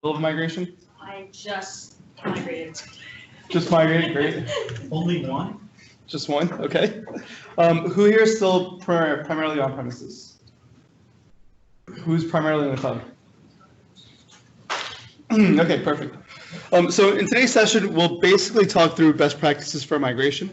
of migration? I just migrated. Just migrated, great. Only one? Just one, okay. Who here is still primarily on premises? Who's primarily in the cloud? Okay, perfect. So in today's session, we'll basically talk through best practices for migration.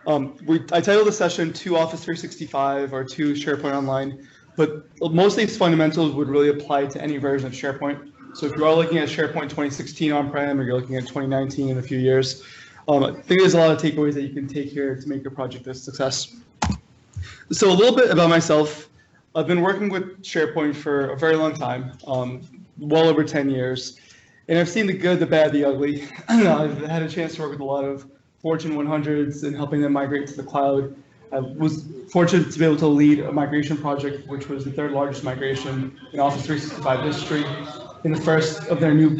I titled the session to Office 365 or to SharePoint Online, but most of these fundamentals would really apply to any version of SharePoint. So if you are looking at SharePoint 2016 on-prem or you're looking at 2019 in a few years, I think there's a lot of takeaways that you can take here to make your project a success. So a little bit about myself. I've been working with SharePoint for a very long time, well over 10 years. And I've seen the good, the bad, the ugly. I've had a chance to work with a lot of Fortune 100s and helping them migrate to the cloud. I was fortunate to be able to lead a migration project, which was the third largest migration in Office 365 history, in the first of their new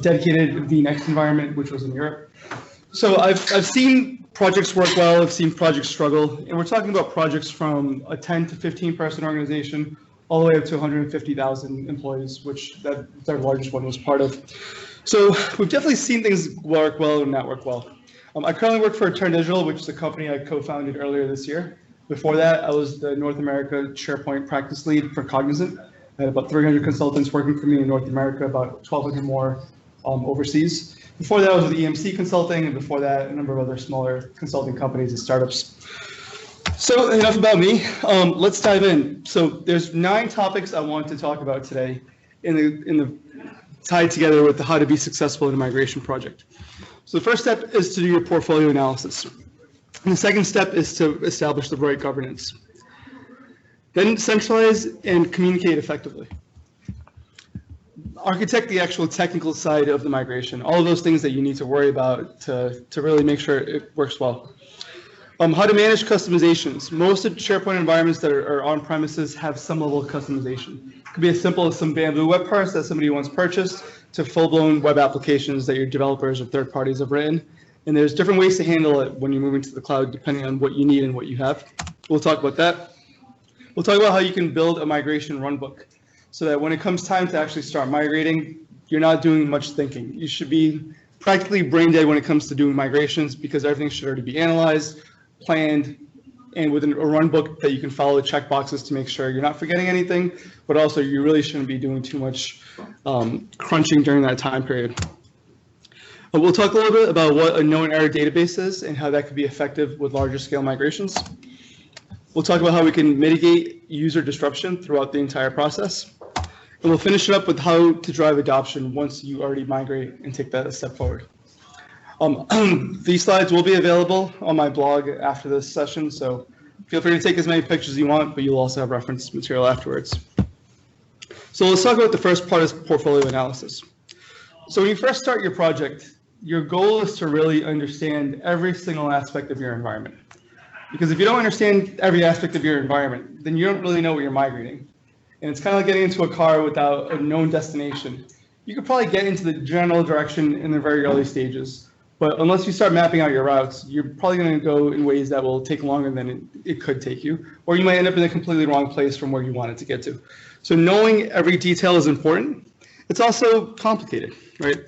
dedicated VNext environment, which was in Europe. So I've seen projects work well, I've seen projects struggle, and we're talking about projects from a 10 to 15 person organization all the way up to 150,000 employees, which their largest one was part of. So we've definitely seen things work well and not work well. I currently work for TrnDigital, which is a company I co-founded earlier this year. Before that, I was the North America SharePoint practice lead for Cognizant. I had about 300 consultants working for me in North America, about 1,200 more overseas. Before that, I was with EMC Consulting, and before that, a number of other smaller consulting companies and startups. So enough about me. Let's dive in. So there's 9 topics I want to talk about today, tied together with how to be successful in a migration project. So the first step is to do your portfolio analysis. And the second step is to establish the right governance. Then centralize and communicate effectively. Architect the actual technical side of the migration, all of those things that you need to worry about to really make sure it works well. How to manage customizations. Most of SharePoint environments that are on premises have some level of customization. It could be as simple as some bamboo web parts that somebody once purchased to full-blown web applications that your developers or third parties have written. And there's different ways to handle it when you're moving to the cloud, depending on what you need and what you have. We'll talk about that. We'll talk about how you can build a migration runbook so that when it comes time to actually start migrating, you're not doing much thinking. You should be practically brain dead when it comes to doing migrations because everything should already be analyzed, planned, and with a runbook that you can follow checkboxes to make sure you're not forgetting anything, but also you really shouldn't be doing too much crunching during that time period. We'll talk a little bit about what a known error database is and how that could be effective with larger scale migrations. We'll talk about how we can mitigate user disruption throughout the entire process. And we'll finish it up with how to drive adoption once you already migrate and take that a step forward. These slides will be available on my blog after this session, so feel free to take as many pictures as you want, but you'll also have reference material afterwards. So let's talk about the first part of portfolio analysis. So when you first start your project, your goal is to really understand every single aspect of your environment. Because if you don't understand every aspect of your environment, then you don't really know what you're migrating. And it's kind of like getting into a car without a known destination. You could probably get into the general direction in the very early stages, but unless you start mapping out your routes, you're probably going to go in ways that will take longer than it could take you, or you might end up in a completely wrong place from where you wanted to get to. So knowing every detail is important. It's also complicated, right?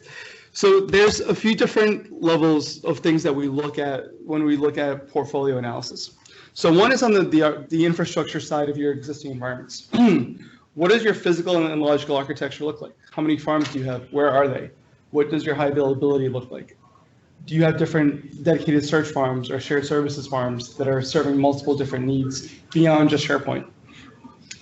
So there's a few different levels of things that we look at when we look at portfolio analysis. So one is on the infrastructure side of your existing environments. What does your physical and logical architecture look like? How many farms do you have? Where are they? What does your high availability look like? Do you have different dedicated search farms or shared services farms that are serving multiple different needs beyond just SharePoint?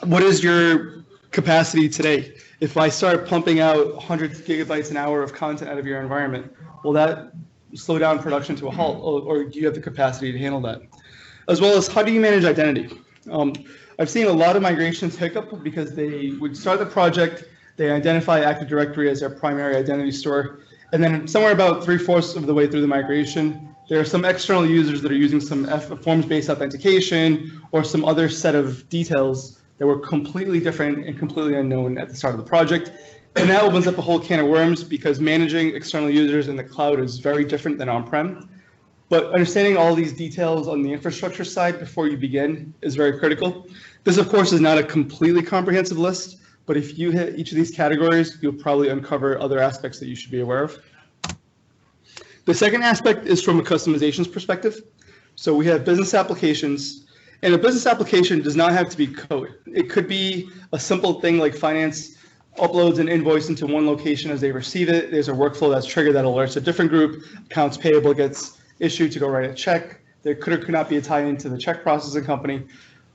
What is your capacity today? If I start pumping out 100 gigabytes an hour of content out of your environment, will that slow down production to a halt, or do you have the capacity to handle that? As well as how do you manage identity? I've seen a lot of migrations hiccup because they would start the project, they identify Active Directory as their primary identity store, and then somewhere about 3/4 of the way through the migration, there are some external users that are using some forms-based authentication or some other set of details that were completely different and completely unknown at the start of the project. And that opens up a whole can of worms because managing external users in the cloud is very different than on-prem. But understanding all these details on the infrastructure side before you begin is very critical. This, of course, is not a completely comprehensive list, but if you hit each of these categories, you'll probably uncover other aspects that you should be aware of. The second aspect is from a customizations perspective. So we have business applications, and a business application does not have to be code. It could be a simple thing like finance uploads an invoice into one location as they receive it. There's a workflow that's triggered that alerts a different group. Accounts payable gets issued to go write a check. There could or could not be a tie into the check processing company.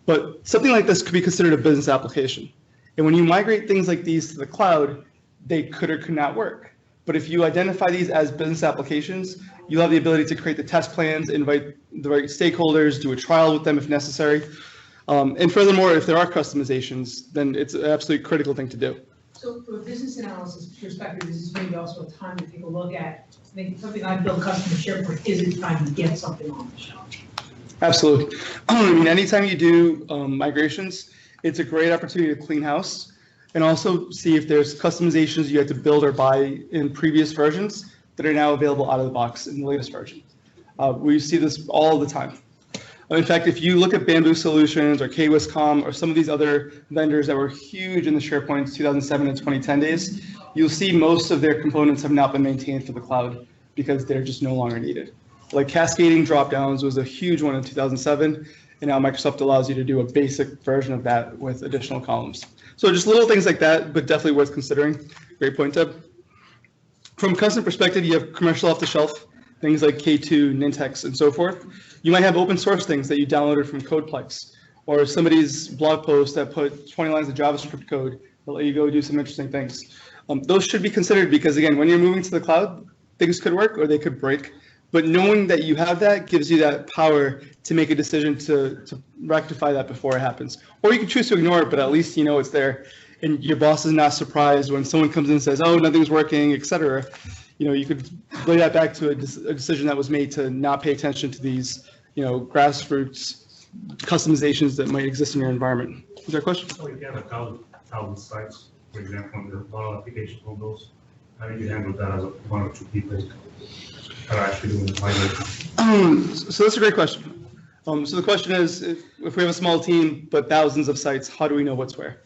But something like this could be considered a business application. And when you migrate things like these to the cloud, they could or could not work. But if you identify these as business applications, you'll have the ability to create the test plans, invite the right stakeholders, do a trial with them if necessary. And furthermore, if there are customizations, then it's an absolutely critical thing to do. So from a business analysis perspective, is this maybe also a time to take a look at, I think something I built custom SharePoint, is it time to get something on the shelf? Absolutely. I mean, anytime you do migrations, it's a great opportunity to clean house and also see if there's customizations you had to build or buy in previous versions that are now available out of the box in the latest version. We see this all the time. In fact, if you look at Bamboo Solutions or KWiscom or some of these other vendors that were huge in the SharePoint 2007 and 2010 days, you'll see most of their components have not been maintained for the cloud because they're just no longer needed. Like cascading dropdowns was a huge one in 2007, and now Microsoft allows you to do a basic version of that with additional columns. So just little things like that, but definitely worth considering. Great point, Deb. From a custom perspective, you have commercial off the shelf, things like K2, Nintex, and so forth. You might have open source things that you downloaded from Codeplex, or somebody's blog post that put 20 lines of JavaScript code that let you go do some interesting things. Those should be considered because, again, when you're moving to the cloud, things could work or they could break. But knowing that you have that gives you that power to make a decision to rectify that before it happens. Or you can choose to ignore it, but at least you know it's there. And your boss is not surprised when someone comes in and says, oh, nothing's working, et cetera. You know, you could lay that back to a decision that was made to not pay attention to these, you know, grassroots customizations that might exist in your environment. Is there a question? So if you have 1,000 sites, for example, and there's a lot of application on those, how do you handle that as one or two people that are actually doing the migration? So that's a great question. So the question is, if we have a small team but thousands of sites, how do we know what's where?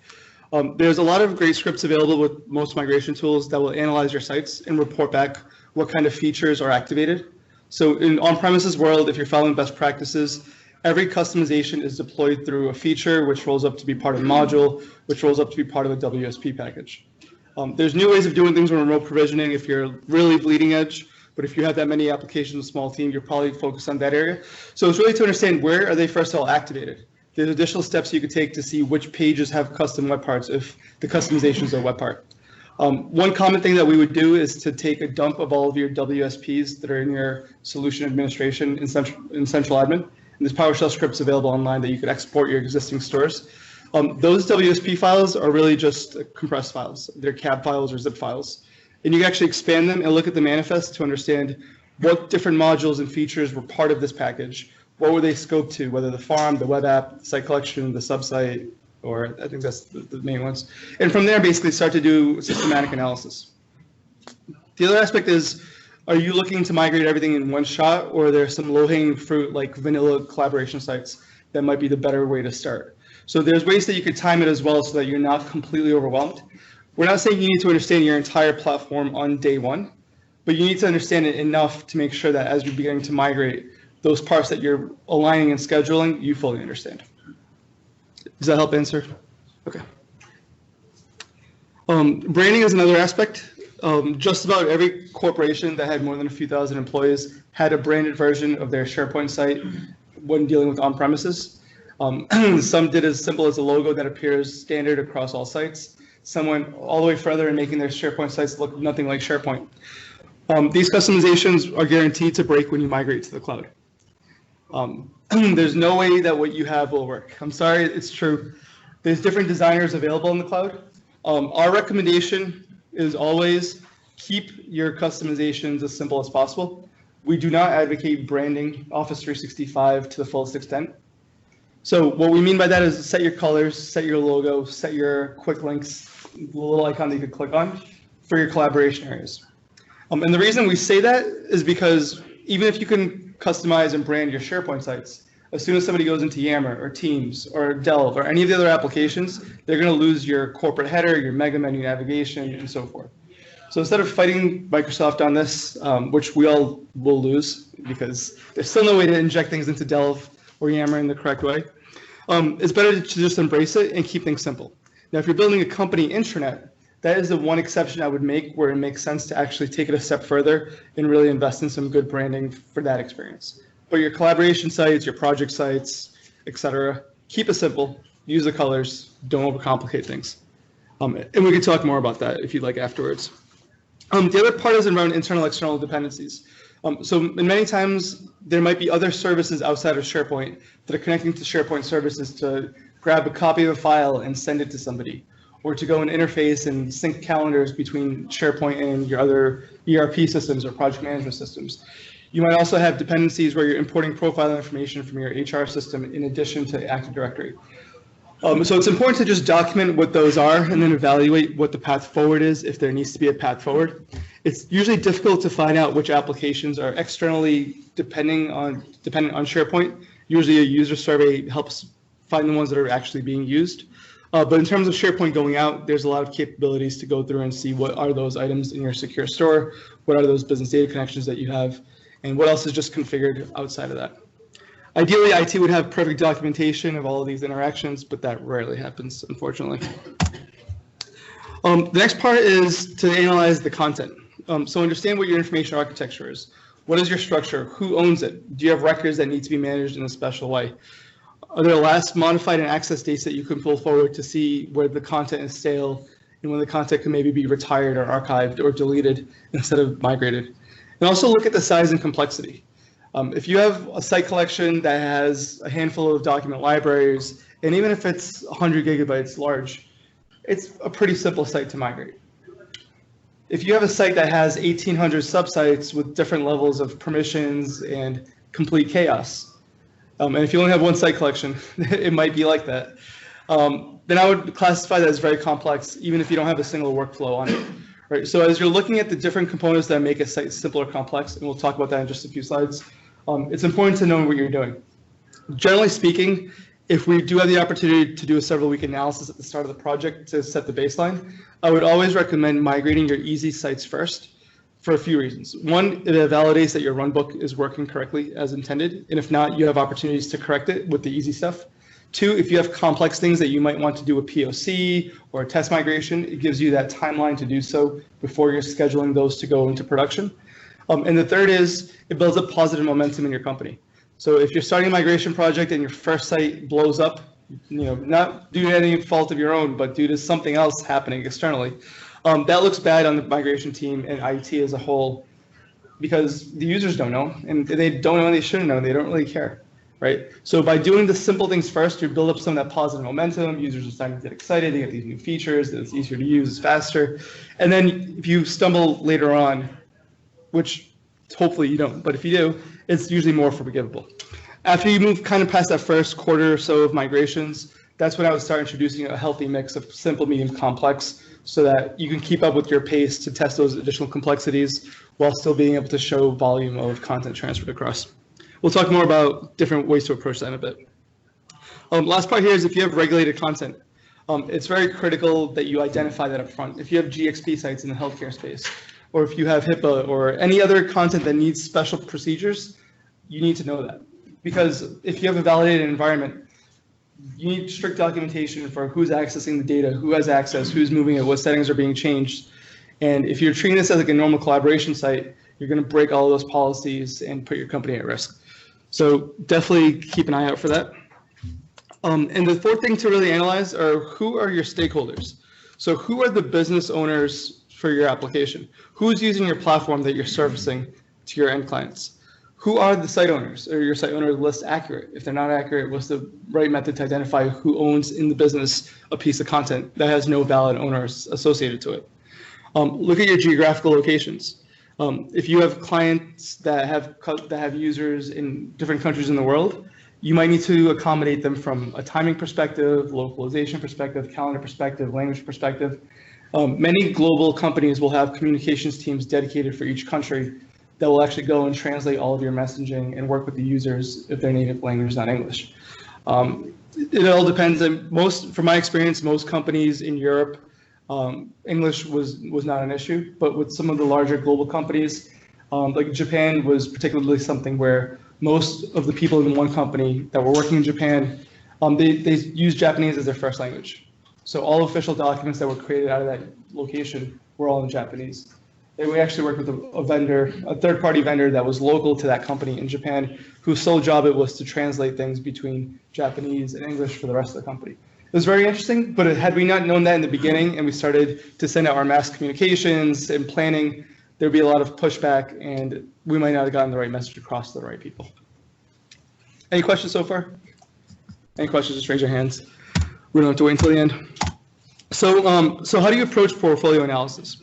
There's a lot of great scripts available with most migration tools that will analyze your sites and report back what kind of features are activated. So in on-premises world, if you're following best practices, every customization is deployed through a feature which rolls up to be part of a module, which rolls up to be part of a WSP package. There's new ways of doing things with remote provisioning if you're really bleeding edge, but if you have that many applications, a small team, you're probably focused on that area. So it's really to understand where are they first of all activated. There's additional steps you could take to see which pages have custom web parts if the customization is a web part. One common thing that we would do is to take a dump of all of your WSPs that are in your solution administration in central admin. And there's PowerShell scripts available online that you could export your existing stores. Those WSP files are really just compressed files. They're cab files or zip files. And you can actually expand them and look at the manifest to understand what different modules and features were part of this package. What were they scoped to, whether the farm, the web app, the site collection, the subsite, or I think that's the main ones. And from there, basically start to do systematic analysis. The other aspect is, are you looking to migrate everything in one shot, or are there some low-hanging fruit like vanilla collaboration sites that might be the better way to start? So there's ways that you could time it as well so that you're not completely overwhelmed. We're not saying you need to understand your entire platform on day one, but you need to understand it enough to make sure that as you're beginning to migrate, those parts that you're aligning and scheduling, you fully understand. Does that help answer? Okay. Branding is another aspect. Just about every corporation that had more than a few thousand employees had a branded version of their SharePoint site when dealing with on-premises. Some did as simple as a logo that appears standard across all sites. Some went all the way further in making their SharePoint sites look nothing like SharePoint. These customizations are guaranteed to break when you migrate to the cloud. There's no way that what you have will work. I'm sorry, it's true. There's different designers available in the cloud. Our recommendation is always keep your customizations as simple as possible. We do not advocate branding Office 365 to the fullest extent. So what we mean by that is set your colors, set your logo, set your quick links, the little icon that you could click on for your collaboration areas. And the reason we say that is because even if you can customize and brand your SharePoint sites, As soon as somebody goes into Yammer or Teams or Delve or any of the other applications, they're going to lose your corporate header, your mega menu navigation, and so forth. So instead of fighting Microsoft on this, which we all will lose because there's still no way to inject things into Delve or Yammer in the correct way, it's better to just embrace it and keep things simple. Now, if you're building a company intranet, that is the one exception I would make where it makes sense to actually take it a step further and really invest in some good branding for that experience. But your collaboration sites, your project sites, etc., keep it simple, use the colors, don't overcomplicate things. And we can talk more about that if you'd like afterwards. The other part is around internal, external dependencies. So many times there might be other services outside of SharePoint that are connecting to SharePoint services to grab a copy of a file and send it to somebody, or to go and interface and sync calendars between SharePoint and your other ERP systems or project management systems. You might also have dependencies where you're importing profile information from your HR system in addition to Active Directory. So it's important to just document what those are and then evaluate what the path forward is if there needs to be a path forward. It's usually difficult to find out which applications are externally dependent on SharePoint. Usually a user survey helps find the ones that are actually being used. But in terms of SharePoint going out, there's a lot of capabilities to go through and see what are those items in your secure store, what are those business data connections that you have, and what else is just configured outside of that. Ideally, IT would have perfect documentation of all of these interactions, but that rarely happens, unfortunately. The next part is to analyze the content. So understand what your information architecture is. What is your structure? Who owns it? Do you have records that need to be managed in a special way? Are there last modified and access dates that you can pull forward to see where the content is stale and when the content can maybe be retired or archived or deleted instead of migrated? And also look at the size and complexity. If you have a site collection that has a handful of document libraries, and even if it's 100 gigabytes large, it's a pretty simple site to migrate. If you have a site that has 1,800 subsites with different levels of permissions and complete chaos, and if you only have one site collection, it might be like that, then I would classify that as very complex, even if you don't have a single workflow on it. Right. So as you're looking at the different components that make a site simple or complex, and we'll talk about that in just a few slides, it's important to know what you're doing. Generally speaking, if we do have the opportunity to do a several-week analysis at the start of the project to set the baseline, I would always recommend migrating your easy sites first for a few reasons. One, it validates that your runbook is working correctly as intended, and if not, you have opportunities to correct it with the easy stuff. Two, if you have complex things that you might want to do a POC or a test migration, it gives you that timeline to do so before you're scheduling those to go into production. And the third is it builds up positive momentum in your company. So if you're starting a migration project and your first site blows up, not due to any fault of your own, but due to something else happening externally, that looks bad on the migration team and IT as a whole, because the users don't know, and they don't know, and they shouldn't know, and they don't really care. Right? So by doing the simple things first, you build up some of that positive momentum. Users are starting to get excited. They get these new features. It's easier to use. It's faster. And then if you stumble later on, which hopefully you don't, but if you do, it's usually more forgivable. After you move kind of past that first quarter or so of migrations, that's when I would start introducing a healthy mix of simple, medium, complex, so that you can keep up with your pace to test those additional complexities while still being able to show volume of content transferred across. We'll talk more about different ways to approach that in a bit. Last part here is if you have regulated content, it's very critical that you identify that up front. If you have GXP sites in the healthcare space, or if you have HIPAA or any other content that needs special procedures, you need to know that. Because if you have a validated environment, you need strict documentation for who's accessing the data, who has access, who's moving it, what settings are being changed. And if you're treating this as like a normal collaboration site, you're going to break all of those policies and put your company at risk. So definitely keep an eye out for that. And the fourth thing to really analyze are who are your stakeholders. So who are the business owners for your application? Who's using your platform that you're servicing to your end clients? Who are the site owners? Are your site owner list accurate? If they're not accurate, what's the right method to identify who owns in the business a piece of content that has no valid owners associated to it? Look at your geographical locations. If you have clients that have users in different countries in the world, you might need to accommodate them from a timing perspective, localization perspective, calendar perspective, language perspective. Many global companies will have communications teams dedicated for each country that will actually go and translate all of your messaging and work with the users if their native language is not English. It all depends. From my experience, most companies in Europe, English was not an issue, but with some of the larger global companies, like Japan was particularly something where most of the people in one company that were working in Japan, they used Japanese as their first language. So all official documents that were created out of that location were all in Japanese. And we actually worked with a third-party vendor that was local to that company in Japan, whose sole job it was to translate things between Japanese and English for the rest of the company. It was very interesting, but had we not known that in the beginning and we started to send out our mass communications and planning, there'd be a lot of pushback and we might not have gotten the right message across to the right people. Any questions so far? Any questions, just raise your hands. We don't have to wait until the end. So how do you approach portfolio analysis?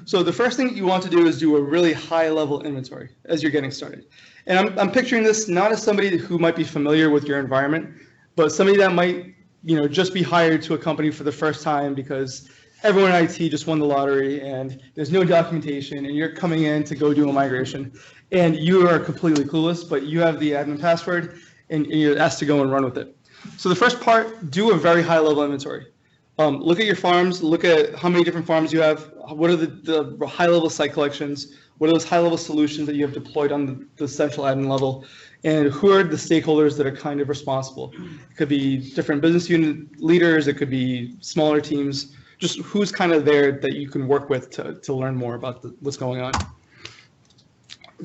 So the first thing you want to do is do a really high level inventory as you're getting started. And I'm picturing this not as somebody who might be familiar with your environment, but somebody that might, just be hired to a company for the first time because everyone in IT just won the lottery and there's no documentation and you're coming in to go do a migration and you are completely clueless, but you have the admin password and you're asked to go and run with it. So the first part, do a very high level inventory. Look at your farms, look at how many different farms you have, what are the high level site collections, what are those high level solutions that you have deployed on the central admin level, and who are the stakeholders that are kind of responsible. It could be different business unit leaders, it could be smaller teams, just who's kind of there that you can work with to learn more about what's going on.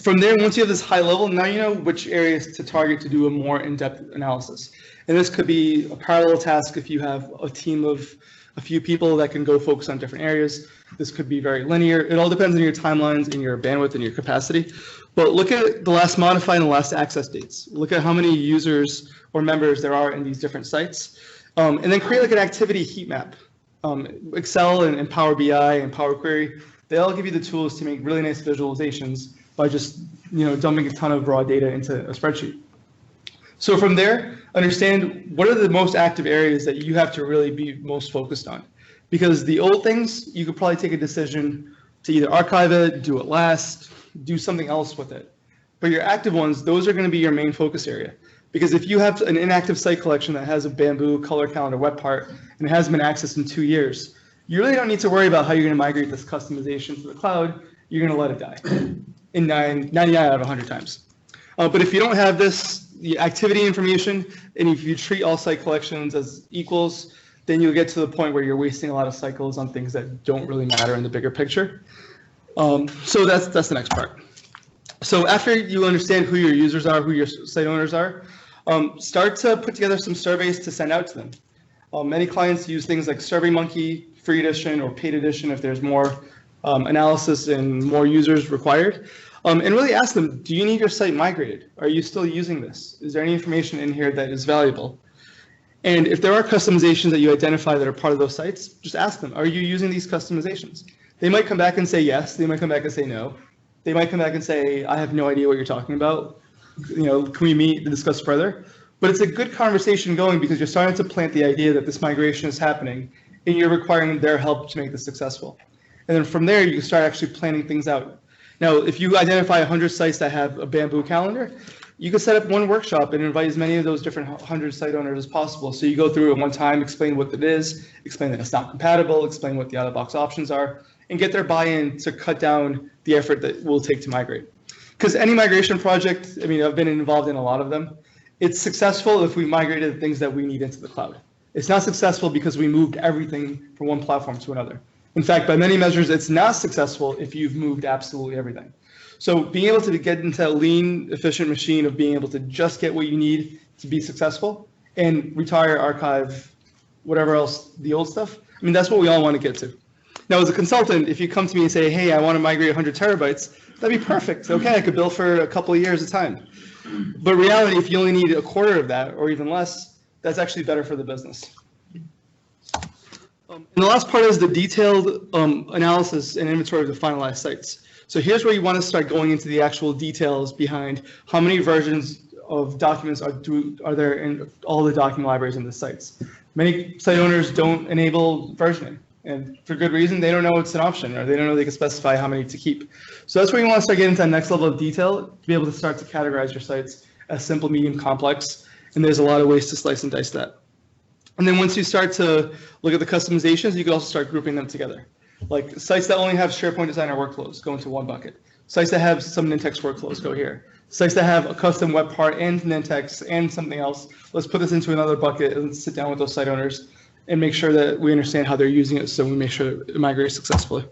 From there, once you have this high level, now you know which areas to target to do a more in-depth analysis. And this could be a parallel task if you have a team of a few people that can go focus on different areas. This could be very linear. It all depends on your timelines and your bandwidth and your capacity. But look at the last modified and the last access dates. Look at how many users or members there are in these different sites. And then create like an activity heat map. Excel and Power BI and Power Query, they all give you the tools to make really nice visualizations by just dumping a ton of raw data into a spreadsheet. So from there, understand what are the most active areas that you have to really be most focused on. Because the old things, you could probably take a decision to either archive it, do it last, do something else with it. But your active ones, those are going to be your main focus area. Because if you have an inactive site collection that has a Bamboo color calendar web part and it hasn't been accessed in 2 years, you really don't need to worry about how you're going to migrate this customization to the cloud. You're going to let it die in 99 out of 100 times. But if you don't have the activity information, and if you treat all site collections as equals, then you'll get to the point where you're wasting a lot of cycles on things that don't really matter in the bigger picture. So that's the next part. So after you understand who your users are, who your site owners are, start to put together some surveys to send out to them. Many clients use things like SurveyMonkey, free edition or paid edition if there's more analysis and more users required. And really ask them, do you need your site migrated? Are you still using this? Is there any information in here that is valuable? And if there are customizations that you identify that are part of those sites, just ask them, are you using these customizations? They might come back and say yes, they might come back and say no. They might come back and say, I have no idea what you're talking about. Can we meet to discuss further? But it's a good conversation going because you're starting to plant the idea that this migration is happening and you're requiring their help to make this successful. And then from there, you can start actually planning things out. Now, if you identify 100 sites that have a Bamboo calendar, you can set up one workshop and invite as many of those different 100 site owners as possible. So you go through it one time, explain what it is, explain that it's not compatible, explain what the out-of-box options are, and get their buy-in to cut down the effort that it will take to migrate. Because any migration project, I've been involved in a lot of them, it's successful if we migrated the things that we need into the cloud. It's not successful because we moved everything from one platform to another. In fact, by many measures, it's not successful if you've moved absolutely everything. So being able to get into a lean, efficient machine of being able to just get what you need to be successful and retire, archive, whatever else, the old stuff, that's what we all want to get to. Now, as a consultant, if you come to me and say, hey, I want to migrate 100 terabytes, that'd be perfect. Okay, I could bill for a couple of years at a time. But reality, if you only need a quarter of that or even less, that's actually better for the business. And the last part is the detailed analysis and inventory of the finalized sites. So here's where you want to start going into the actual details behind how many versions of documents are there in all the document libraries in the sites. Many site owners don't enable versioning. And for good reason, they don't know it's an option, or they don't know they can specify how many to keep. So that's where you want to start getting to that next level of detail to be able to start to categorize your sites as simple, medium, complex. And there's a lot of ways to slice and dice that. And then once you start to look at the customizations, you can also start grouping them together. Like sites that only have SharePoint Designer workflows go into one bucket. Sites that have some Nintex workflows go here. Sites that have a custom web part and Nintex and something else, let's put this into another bucket and sit down with those site owners and make sure that we understand how they're using it so we make sure it migrates successfully.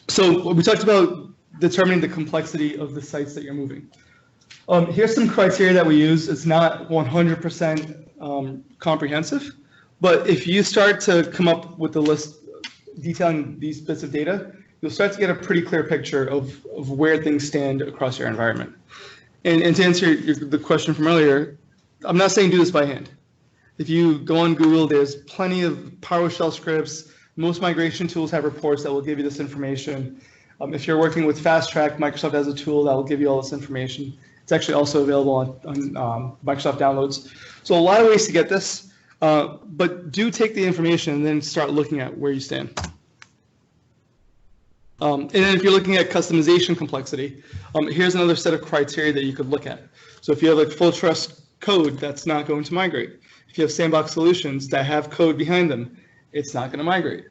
So we talked about determining the complexity of the sites that you're moving. Here's some criteria that we use. It's not 100% comprehensive, but if you start to come up with a list detailing these bits of data, you'll start to get a pretty clear picture of where things stand across your environment. And to answer the question from earlier, I'm not saying do this by hand. If you go on Google, there's plenty of PowerShell scripts. Most migration tools have reports that will give you this information. If you're working with Fast Track, Microsoft has a tool that will give you all this information. It's actually also available on Microsoft Downloads. So a lot of ways to get this, but do take the information and then start looking at where you stand. And then if you're looking at customization complexity, here's another set of criteria that you could look at. So if you have like full trust code, that's not going to migrate. If you have sandbox solutions that have code behind them, it's not going to migrate.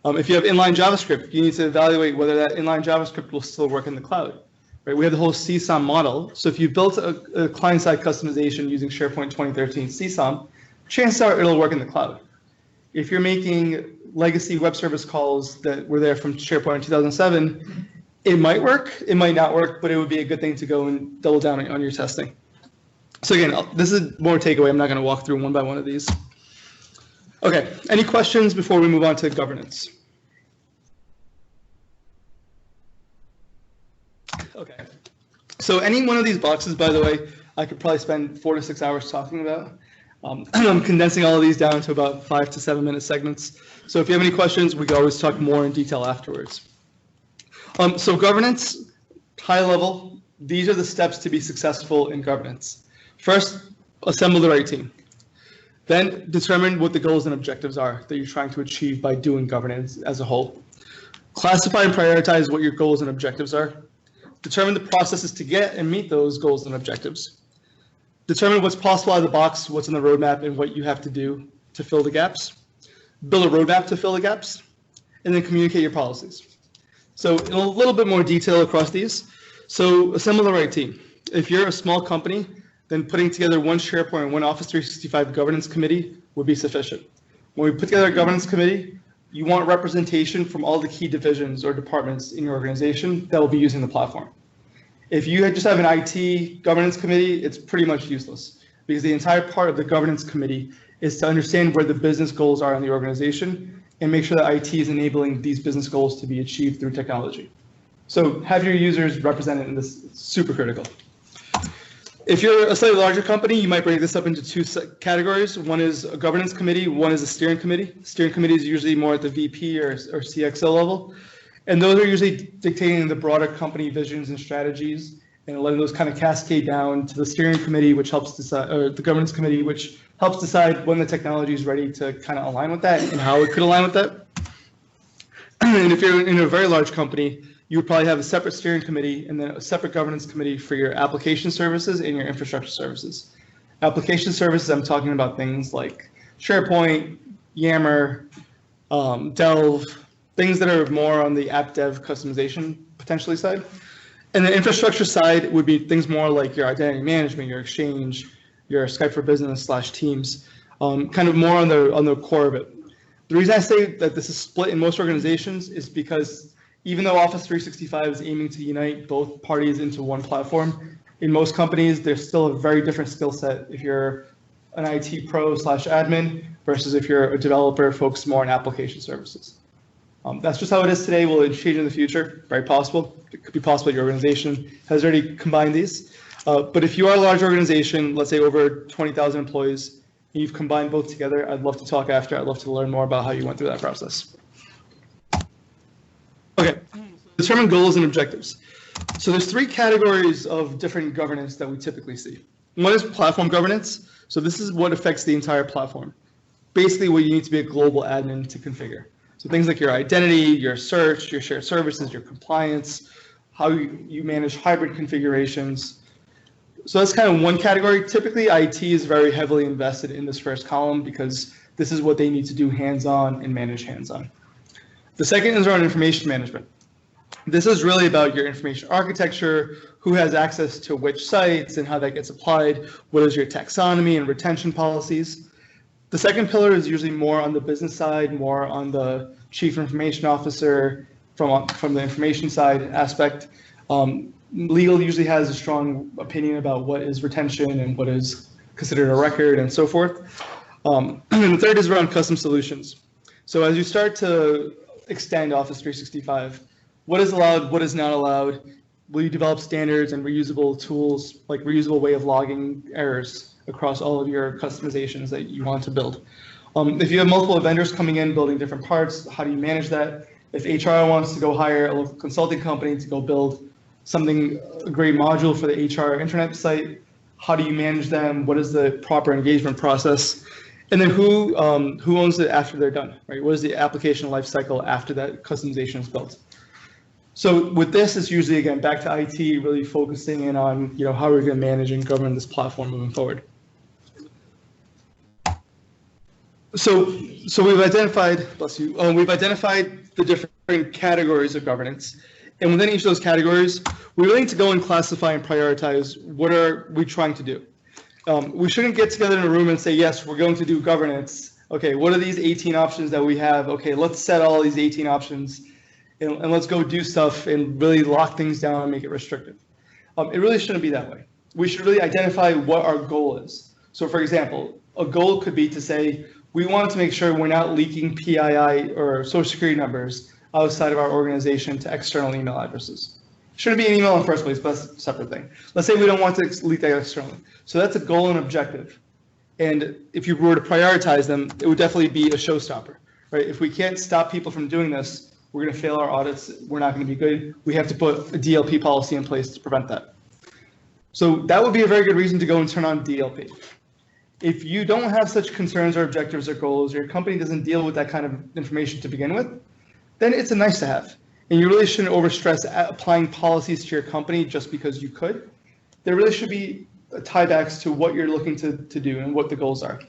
If you have inline JavaScript, you need to evaluate whether that inline JavaScript will still work in the cloud. Right? We have the whole CSOM model. So if you built a client-side customization using SharePoint 2013 CSOM, chances are it'll work in the cloud. If you're making legacy web service calls that were there from SharePoint in 2007, it might work, it might not work, but it would be a good thing to go and double down on your testing. So again, this is more takeaway. I'm not going to walk through one by one of these. Okay, any questions before we move on to governance? Okay, so any one of these boxes, by the way, I could probably spend 4 to 6 hours talking about. I'm condensing all of these down to about 5 to 7 minute segments. So if you have any questions, we can always talk more in detail afterwards. So governance, high level, these are the steps to be successful in governance. First, assemble the right team. Then determine what the goals and objectives are that you're trying to achieve by doing governance as a whole. Classify and prioritize what your goals and objectives are. Determine the processes to get and meet those goals and objectives. Determine what's possible out of the box, what's in the roadmap, and what you have to do to fill the gaps. Build a roadmap to fill the gaps, and then communicate your policies. So in a little bit more detail across these. So assemble the right team. If you're a small company, then putting together one SharePoint and one Office 365 governance committee would be sufficient. When we put together a governance committee, you want representation from all the key divisions or departments in your organization that will be using the platform. If you just have an IT governance committee, it's pretty much useless because the entire part of the governance committee is to understand where the business goals are in the organization and make sure that IT is enabling these business goals to be achieved through technology. So have your users represented in this, it's super critical. If you're a slightly larger company, you might break this up into 2 categories. One is a governance committee, one is a steering committee. Steering committee is usually more at the VP or CXO level. And those are usually dictating the broader company visions and strategies and letting those kind of cascade down to the steering committee, which helps decide, or the governance committee, which helps decide when the technology is ready to kind of align with that and how it could align with that. And if you're in a very large company, you would probably have a separate steering committee and then a separate governance committee for your application services and your infrastructure services. Application services, I'm talking about things like SharePoint, Yammer, Delve, things that are more on the app dev customization potentially side. And the infrastructure side would be things more like your identity management, your Exchange, your Skype for Business / Teams, kind of more on the core of it. The reason I say that this is split in most organizations is because even though Office 365 is aiming to unite both parties into one platform, in most companies, there's still a very different skill set if you're an IT pro / admin versus if you're a developer focused more on application services. That's just how it is today. Will it change in the future? Very possible. It could be possible your organization has already combined these. But if you are a large organization, let's say over 20,000 employees, and you've combined both together, I'd love to talk after. I'd love to learn more about how you went through that process. Okay, determine goals and objectives. So there's 3 categories of different governance that we typically see. One is platform governance. So this is what affects the entire platform. Basically what you need to be a global admin to configure. So things like your identity, your search, your shared services, your compliance, how you manage hybrid configurations. So that's kind of one category. Typically, IT is very heavily invested in this first column because this is what they need to do hands-on and manage hands-on. The second is around information management. This is really about your information architecture, who has access to which sites and how that gets applied, what is your taxonomy and retention policies. The second pillar is usually more on the business side, more on the chief information officer from the information side aspect. Legal usually has a strong opinion about what is retention and what is considered a record and so forth. And the third is around custom solutions. So as you start to extend Office 365, what is allowed, what is not allowed? Will you develop standards and reusable tools, like reusable way of logging errors across all of your customizations that you want to build? If you have multiple vendors coming in, building different parts, how do you manage that? If HR wants to go hire a local consulting company to go build something, a great module for the HR intranet site, how do you manage them? What is the proper engagement process? And then who owns it after they're done, right? What is the application lifecycle after that customization is built? So with this, it's usually, again, back to IT, really focusing in on, how we're going to manage and govern this platform moving forward. So we've identified, bless you, we've identified the different categories of governance. And within each of those categories, we really need to go and classify and prioritize what are we trying to do. We shouldn't get together in a room and say, yes, we're going to do governance. Okay, what are these 18 options that we have? Okay, let's set all these 18 options and let's go do stuff and really lock things down and make it restrictive. It really shouldn't be that way. We should really identify what our goal is. So for example, a goal could be to say, we want to make sure we're not leaking PII or social security numbers outside of our organization to external email addresses. Shouldn't be an email in the first place, but that's a separate thing. Let's say we don't want to leak that externally. So that's a goal and objective. And if you were to prioritize them, it would definitely be a showstopper, right? If we can't stop people from doing this, we're going to fail our audits. We're not going to be good. We have to put a DLP policy in place to prevent that. So that would be a very good reason to go and turn on DLP. If you don't have such concerns or objectives or goals, or your company doesn't deal with that kind of information to begin with, then it's a nice to have. And you really shouldn't overstress applying policies to your company just because you could. There really should be tiebacks to what you're looking to do and what the goals are.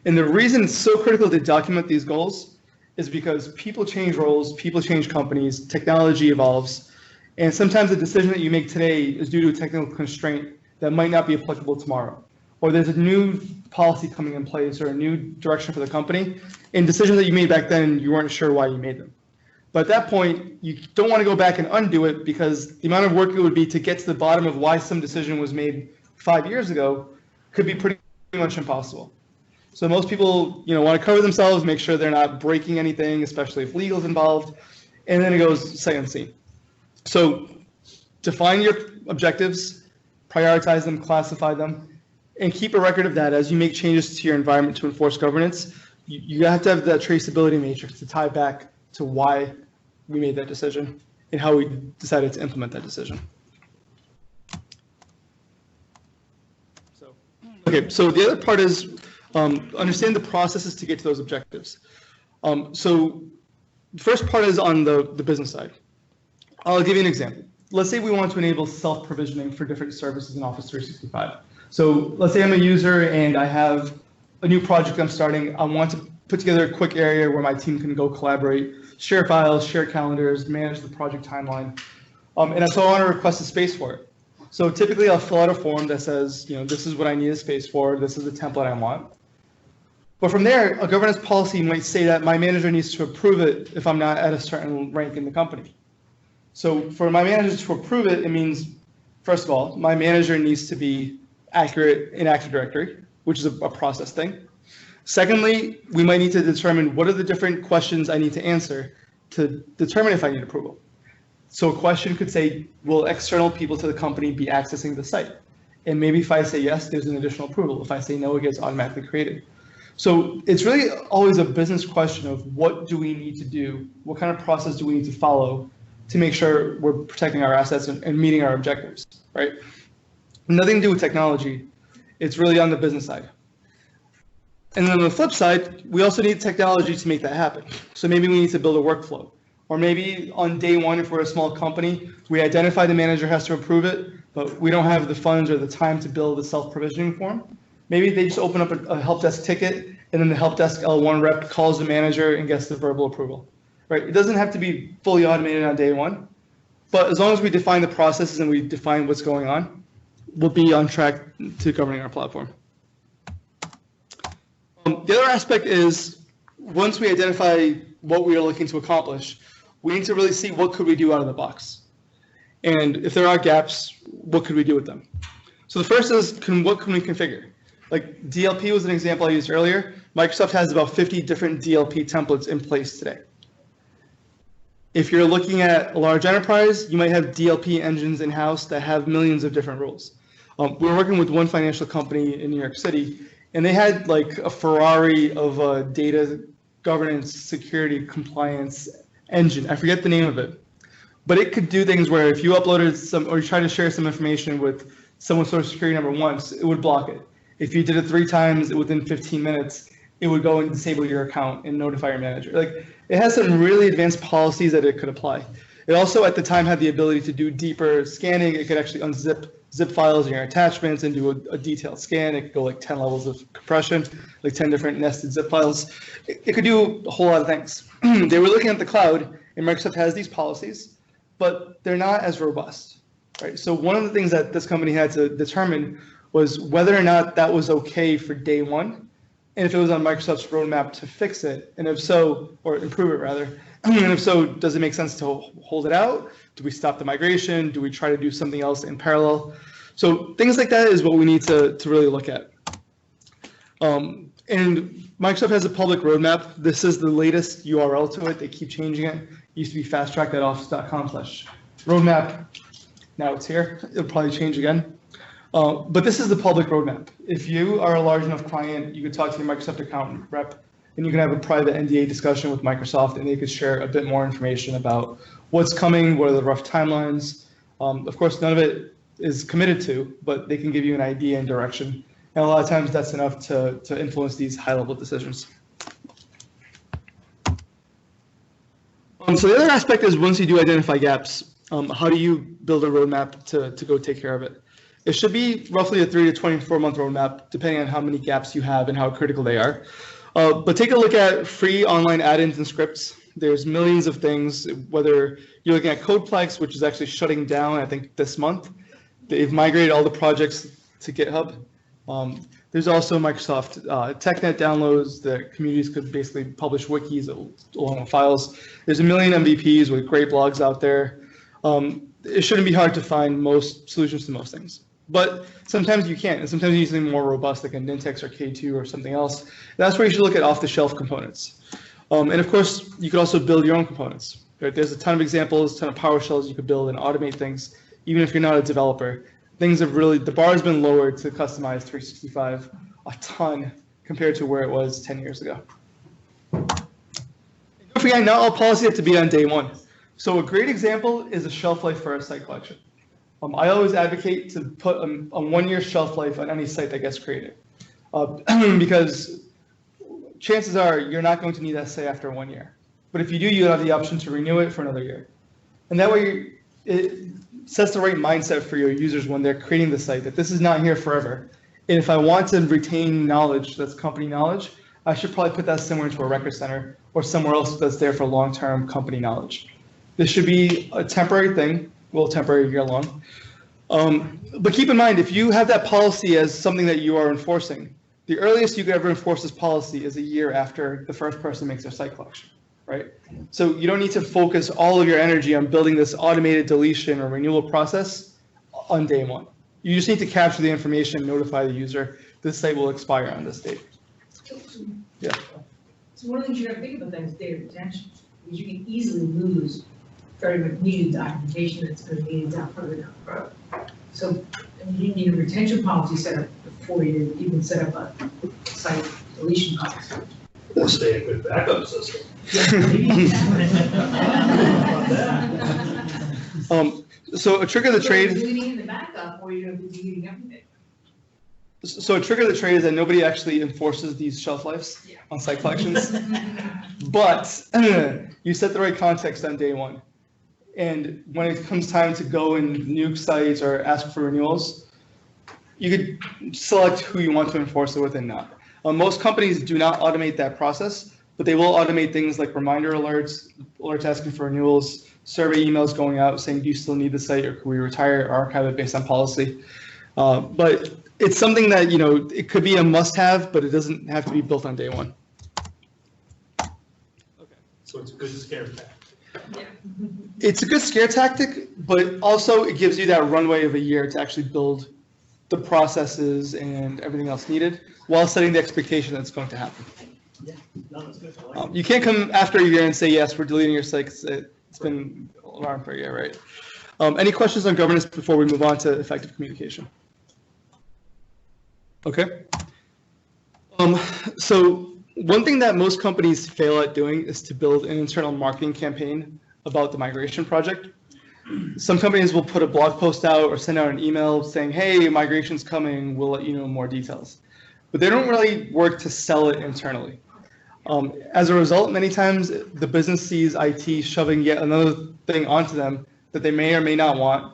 And the reason it's so critical to document these goals is because people change roles, people change companies, technology evolves, and sometimes the decision that you make today is due to a technical constraint that might not be applicable tomorrow. Or there's a new policy coming in place or a new direction for the company, and decisions that you made back then, you weren't sure why you made them. But at that point, you don't want to go back and undo it because the amount of work it would be to get to the bottom of why some decision was made 5 years ago could be pretty much impossible. So most people, want to cover themselves, make sure they're not breaking anything, especially if legal is involved, and then it goes sight unseen. So define your objectives, prioritize them, classify them, and keep a record of that as you make changes to your environment to enforce governance. You have to have that traceability matrix to tie back to why we made that decision and how we decided to implement that decision. So the other part is understand the processes to get to those objectives. So the first part is on the business side. I'll give you an example. Let's say we want to enable self-provisioning for different services in Office 365. So let's say I'm a user and I have a new project I'm starting. I want to put together a quick area where my team can go collaborate, share files, share calendars, manage the project timeline. And so I want to request a space for it. So typically I'll fill out a form that says, this is what I need a space for, this is the template I want. But from there, a governance policy might say that my manager needs to approve it if I'm not at a certain rank in the company. So for my manager to approve it, it means, first of all, my manager needs to be accurate in Active Directory, which is a process thing. Secondly, we might need to determine what are the different questions I need to answer to determine if I need approval. So a question could say, will external people to the company be accessing the site? And maybe if I say yes, there's an additional approval. If I say no, it gets automatically created. So it's really always a business question of what do we need to do? What kind of process do we need to follow to make sure we're protecting our assets and meeting our objectives, right? Nothing to do with technology. It's really on the business side. And then on the flip side, we also need technology to make that happen. So maybe we need to build a workflow. Or maybe on day one, if we're a small company, we identify the manager has to approve it, but we don't have the funds or the time to build a self-provisioning form. Maybe they just open up a help desk ticket, and then the help desk L1 rep calls the manager and gets the verbal approval. Right? It doesn't have to be fully automated on day one, but as long as we define the processes and we define what's going on, we'll be on track to governing our platform. The other aspect is, once we identify what we are looking to accomplish, we need to really see what could we do out of the box. And if there are gaps, what could we do with them? So the first is, what can we configure? Like DLP was an example I used earlier. Microsoft has about 50 different DLP templates in place today. If you're looking at a large enterprise, you might have DLP engines in-house that have millions of different rules. We were working with one financial company in New York City, and they had like a Ferrari of a data governance, security, compliance engine. I forget the name of it, but it could do things where if you uploaded some, or you tried to share some information with someone's social security number once, it would block it. If you did it 3 times within 15 minutes, it would go and disable your account and notify your manager. Like, it has some really advanced policies that it could apply. It also at the time had the ability to do deeper scanning. It could actually unzip zip files in your attachments and do a detailed scan. It could go like 10 levels of compression, like 10 different nested zip files. It could do a whole lot of things. They were looking at the cloud, and Microsoft has these policies, but they're not as robust, right? So one of the things that this company had to determine was whether or not that was okay for day one, and if it was on Microsoft's roadmap to fix it, and if so, or improve it rather, and if so, does it make sense to hold it out? Do we stop the migration? Do we try to do something else in parallel? So things like that is what we need to really look at. And Microsoft has a public roadmap. This is the latest URL to it. They keep changing it. It used to be fasttrack.office.com/roadmap. Now it's here. It'll probably change again. But this is the public roadmap. If you are a large enough client, you could talk to your Microsoft account rep, and you can have a private NDA discussion with Microsoft, and they could share a bit more information about what's coming, what are the rough timelines. Of course, none of it is committed to, but they can give you an idea and direction. And a lot of times that's enough to influence these high-level decisions. So the other aspect is, once you do identify gaps, how do you build a roadmap to go take care of it? It should be roughly a 3 to 24 month roadmap, depending on how many gaps you have and how critical they are. But take a look at free online add-ins and scripts. There's millions of things, whether you're looking at Codeplex, which is actually shutting down, I think, this month. They've migrated all the projects to GitHub. There's also Microsoft TechNet downloads that communities could basically publish wikis along with files. There's a million MVPs with great blogs out there. It shouldn't be hard to find most solutions to most things. But sometimes you can't, and sometimes you need something more robust, like a Nintex or K2 or something else. That's where you should look at off-the-shelf components. And of course, you could also build your own components. Right? There's a ton of examples, a ton of PowerShells you could build and automate things, even if you're not a developer. Things have really, the bar has been lowered to customize 365 a ton compared to where it was 10 years ago. And don't forget, not all policies have to be on day one. So a great example is a shelf life for a site collection. I always advocate to put a 1-year shelf life on any site that gets created, because chances are you're not going to need SA after 1 year. But if you do, you have the option to renew it for another year. And that way it sets the right mindset for your users when they're creating the site, that this is not here forever. And if I want to retain knowledge that's company knowledge, I should probably put that somewhere into a record center or somewhere else that's there for long-term company knowledge. This should be a temporary thing, well, temporary year long. But keep in mind, if you have that policy as something that you are enforcing, the earliest you could ever enforce this policy is a year after the first person makes their site collection, right? So you don't need to focus all of your energy on building this automated deletion or renewal process on day one. You just need to capture the information, notify the user, this site will expire on this date. Yeah. So one of the things you have to think about then is data retention, because you can easily lose very much needed documentation that's going to be needed down further down the road. So you need a retention policy set up before you even set up a site deletion policy. Or stay a good backup system. So a trick of the trade. Deleting the backup, or you're going to be deleting everything. So a trick of the trade is that nobody actually enforces these shelf lives on site collections. But you set the right context on day one. And when it comes time to go and nuke sites or ask for renewals, you could select who you want to enforce it with and not. Most companies do not automate that process, but they will automate things like reminder alerts, alerts asking for renewals, survey emails going out saying, do you still need the site, or can we retire or archive it based on policy? But it's something that, you know, it could be a must-have, but it doesn't have to be built on day one. Okay. So it's a good scare tactic. It's a good scare tactic, but also it gives you that runway of a year to actually build the processes and everything else needed while setting the expectation that it's going to happen. Yeah, no, that's good. I like it. You can't come after a year and say, yes, we're deleting your site. It's been around for a year, right? Any questions on governance before we move on to effective communication? Okay. So one thing that most companies fail at doing is to build an internal marketing campaign about the migration project. Some companies will put a blog post out or send out an email saying, hey, migration's coming, we'll let you know more details. But they don't really work to sell it internally. As a result, many times the business sees IT shoving yet another thing onto them that they may or may not want.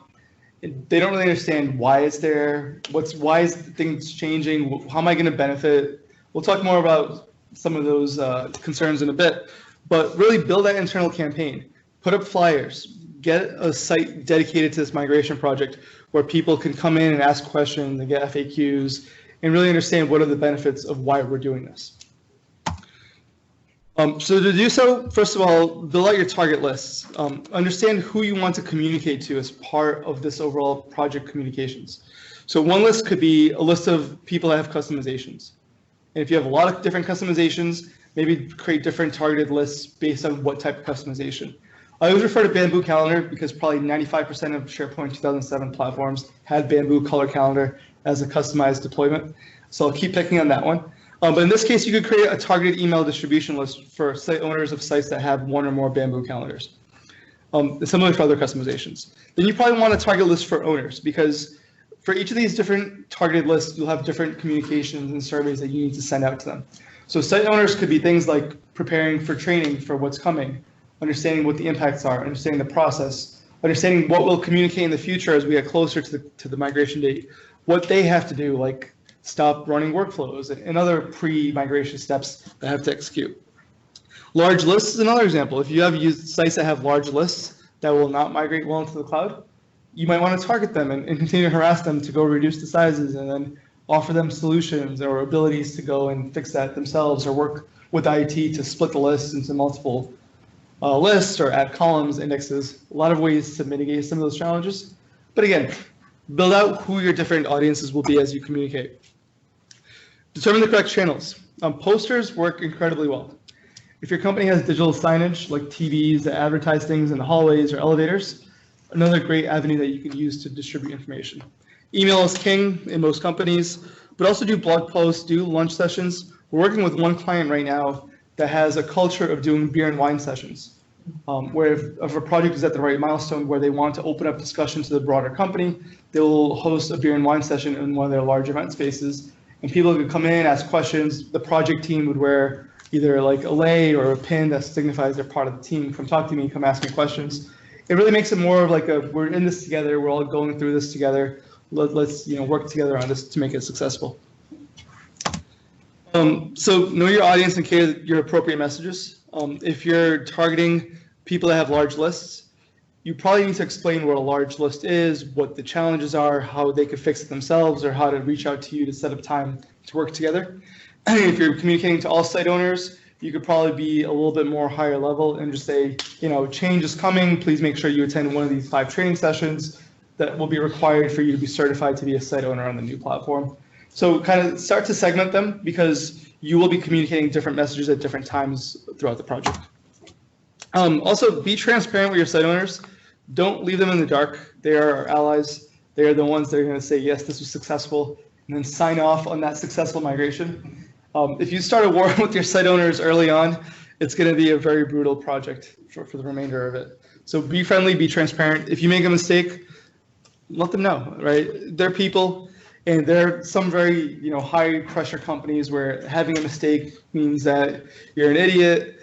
They don't really understand why it's there, why is things changing, how am I going to benefit? We'll talk more about some of those concerns in a bit, but really build that internal campaign. Put up flyers, get a site dedicated to this migration project where people can come in and ask questions and get FAQs and really understand what are the benefits of why we're doing this. So to do so, first of all, build out your target lists. Understand who you want to communicate to as part of this overall project communications. So one list could be a list of people that have customizations. And if you have a lot of different customizations, maybe create different targeted lists based on what type of customization. I always refer to Bamboo Calendar because probably 95% of SharePoint 2007 platforms had Bamboo Color Calendar as a customized deployment. So I'll keep picking on that one. But in this case, you could create a targeted email distribution list for site owners of sites that have one or more Bamboo calendars, similar to other customizations. Then you probably want a target list for owners because for each of these different targeted lists, you'll have different communications and surveys that you need to send out to them. So site owners could be things like preparing for training for what's coming, understanding what the impacts are, understanding the process, understanding what we'll communicate in the future as we get closer to the migration date, what they have to do, like stop running workflows and other pre-migration steps that have to execute. Large lists is another example. If you have sites that have large lists that will not migrate well into the cloud, you might want to target them and continue to harass them to go reduce the sizes and then offer them solutions or abilities to go and fix that themselves or work with IT to split the lists into multiple lists or add columns, indexes, a lot of ways to mitigate some of those challenges. But again, build out who your different audiences will be as you communicate. Determine the correct channels. Posters work incredibly well. If your company has digital signage like TVs that advertise things in the hallways or elevators, another great avenue that you can use to distribute information. Email is king in most companies, but also do blog posts, do lunch sessions. We're working with one client right now that has a culture of doing beer and wine sessions, where if a project is at the right milestone where they want to open up discussion to the broader company, they will host a beer and wine session in one of their large event spaces. And people could come in, ask questions. The project team would wear either like a lei or a pin that signifies they're part of the team. Come talk to me, come ask me questions. It really makes it more of like we're in this together, we're all going through this together. Let's work together on this to make it successful. So know your audience and create your appropriate messages. If you're targeting people that have large lists, you probably need to explain what a large list is, what the challenges are, how they could fix it themselves, or how to reach out to you to set up time to work together. If you're communicating to all site owners, you could probably be a little bit more higher level and just say, change is coming. Please make sure you attend one of these 5 training sessions that will be required for you to be certified to be a site owner on the new platform. So kind of start to segment them because you will be communicating different messages at different times throughout the project. Also, be transparent with your site owners. Don't leave them in the dark. They are our allies. They are the ones that are going to say, yes, this was successful, and then sign off on that successful migration. If you start a war with your site owners early on, it's going to be a very brutal project for the remainder of it. So be friendly, be transparent. If you make a mistake, let them know, right? They're people. And there are some very, high pressure companies where having a mistake means that you're an idiot.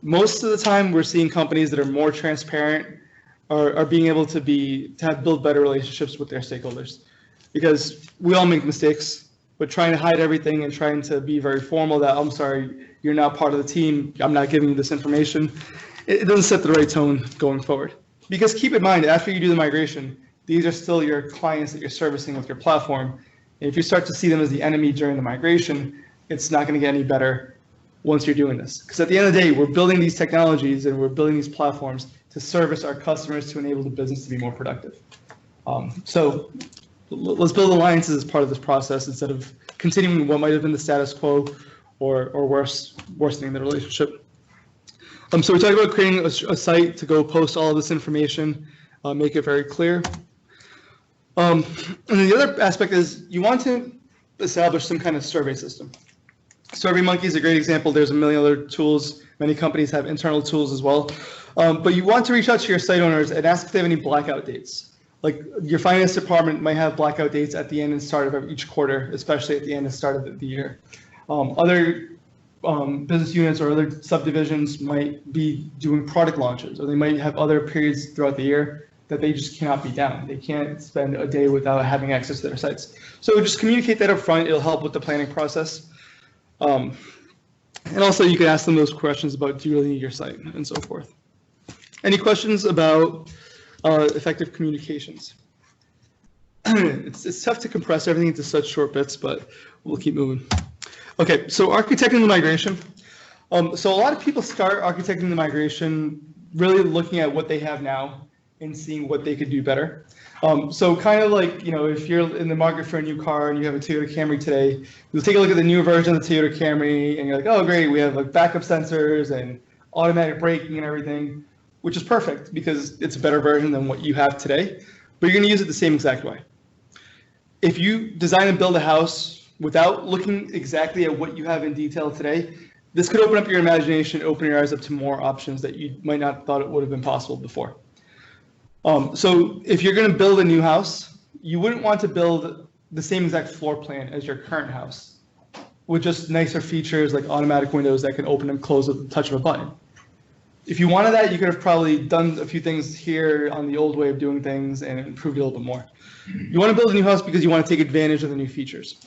Most of the time, we're seeing companies that are more transparent are being able to build better relationships with their stakeholders, because we all make mistakes. But trying to hide everything and trying to be very formal that, I'm sorry, you're not part of the team, I'm not giving you this information, it doesn't set the right tone going forward. Because keep in mind, after you do the migration, these are still your clients that you're servicing with your platform. And if you start to see them as the enemy during the migration, it's not going to get any better once you're doing this. Because at the end of the day, we're building these technologies and we're building these platforms to service our customers to enable the business to be more productive. So let's build alliances as part of this process instead of continuing what might have been the status quo or worsening the relationship. So we talked about creating a site to go post all of this information, make it very clear. And then the other aspect is you want to establish some kind of survey system. SurveyMonkey is a great example. There's a million other tools. Many companies have internal tools as well. But you want to reach out to your site owners and ask if they have any blackout dates. Like your finance department might have blackout dates at the end and start of each quarter, especially at the end and start of the year. Other business units or other subdivisions might be doing product launches, or they might have other periods throughout the year that they just cannot be down. They can't spend a day without having access to their sites. So just communicate that up front. It'll help with the planning process. And also you can ask them those questions about, do you really need your site, and so forth. Any questions about effective communications? It's tough to compress everything into such short bits, but we'll keep moving. Okay, so architecting the migration. So a lot of people start architecting the migration really looking at what they have now and seeing what they could do better. So kind of like, if you're in the market for a new car and you have a Toyota Camry today, you'll take a look at the new version of the Toyota Camry and you're like, oh great, we have like backup sensors and automatic braking and everything, which is perfect because it's a better version than what you have today, but you're gonna use it the same exact way. If you design and build a house without looking exactly at what you have in detail today, this could open up your imagination, open your eyes up to more options that you might not have thought it would have been possible before. So if you're going to build a new house, you wouldn't want to build the same exact floor plan as your current house with just nicer features like automatic windows that can open and close with the touch of a button. If you wanted that, you could have probably done a few things here on the old way of doing things and improved it a little bit more. You want to build a new house because you want to take advantage of the new features.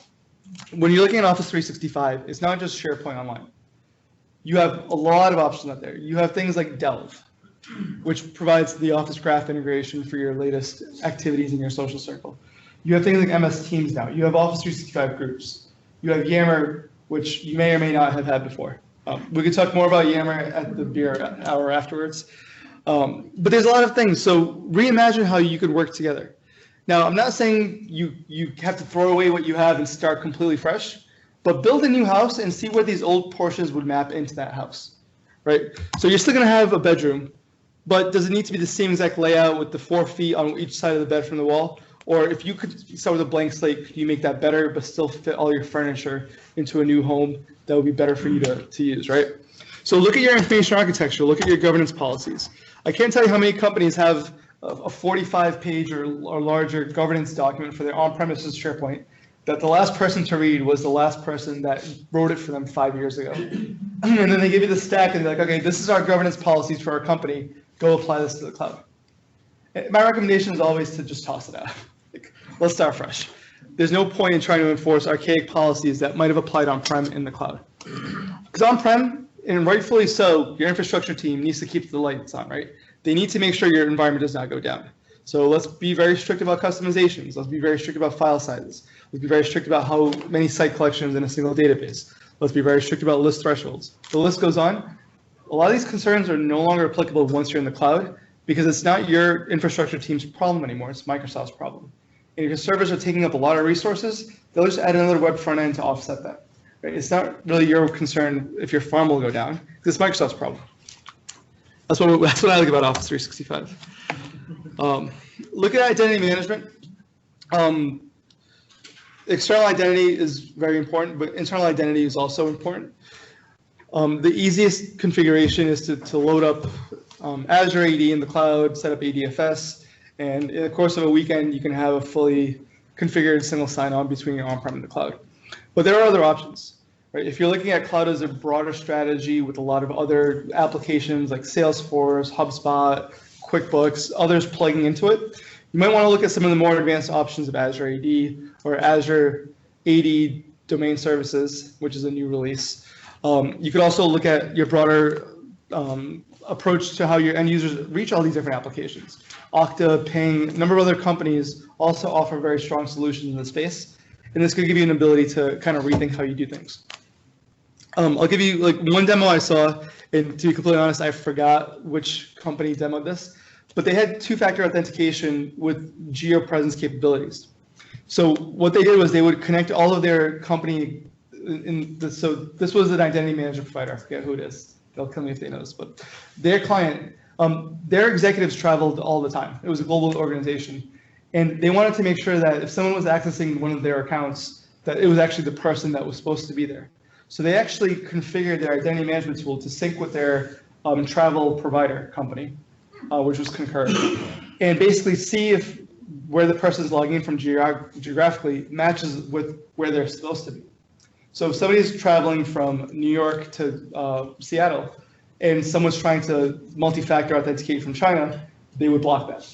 When you're looking at Office 365, it's not just SharePoint Online. You have a lot of options out there. You have things like Delve, which provides the Office Graph integration for your latest activities in your social circle. You have things like MS Teams now. You have Office 365 groups. You have Yammer, which you may or may not have had before. We could talk more about Yammer at the beer hour afterwards. But there's a lot of things. So reimagine how you could work together. Now, I'm not saying you have to throw away what you have and start completely fresh, but build a new house and see where these old portions would map into that house, right? So you're still going to have a bedroom, but does it need to be the same exact layout with the 4 feet on each side of the bed from the wall? Or if you could start with a blank slate, could you make that better, but still fit all your furniture into a new home that would be better for you to use, right? So look at your information architecture, look at your governance policies. I can't tell you how many companies have a 45-page or larger governance document for their on-premises SharePoint that the last person to read was the last person that wrote it for them 5 years ago. And then they give you the stack and they're like, okay, this is our governance policies for our company. Go apply this to the cloud. My recommendation is always to just toss it out. Like, let's start fresh. There's no point in trying to enforce archaic policies that might have applied on-prem in the cloud. Because on-prem, and rightfully so, your infrastructure team needs to keep the lights on, right? They need to make sure your environment does not go down. So let's be very strict about customizations. Let's be very strict about file sizes. Let's be very strict about how many site collections in a single database. Let's be very strict about list thresholds. The list goes on. A lot of these concerns are no longer applicable once you're in the cloud because it's not your infrastructure team's problem anymore. It's Microsoft's problem. And if your servers are taking up a lot of resources, they'll just add another web front end to offset that. Right? It's not really your concern if your farm will go down because it's Microsoft's problem. That's what I like about Office 365. Look at identity management. External identity is very important, but internal identity is also important. The easiest configuration is to load up Azure AD in the cloud, set up ADFS, and in the course of a weekend, you can have a fully configured single sign-on between your on-prem and the cloud. But there are other options, right? If you're looking at cloud as a broader strategy with a lot of other applications like Salesforce, HubSpot, QuickBooks, others plugging into it, you might want to look at some of the more advanced options of Azure AD or Azure AD Domain Services, which is a new release. You could also look at your broader approach to how your end users reach all these different applications. Okta, Ping, a number of other companies also offer very strong solutions in the space, and this could give you an ability to kind of rethink how you do things. I'll give you like one demo I saw, and to be completely honest, I forgot which company demoed this, but they had two-factor authentication with geo-presence capabilities. So what they did was they would connect all of their company, so this was an identity management provider, I forget who it is. They'll kill me if they know this, but their client, their executives traveled all the time. It was a global organization. And they wanted to make sure that if someone was accessing one of their accounts, that it was actually the person that was supposed to be there. So they actually configured their identity management tool to sync with their travel provider company, which was Concur, and basically see if where the person's logging in from geographically matches with where they're supposed to be. So if somebody's traveling from New York to Seattle and someone's trying to multi-factor authenticate from China, they would block that.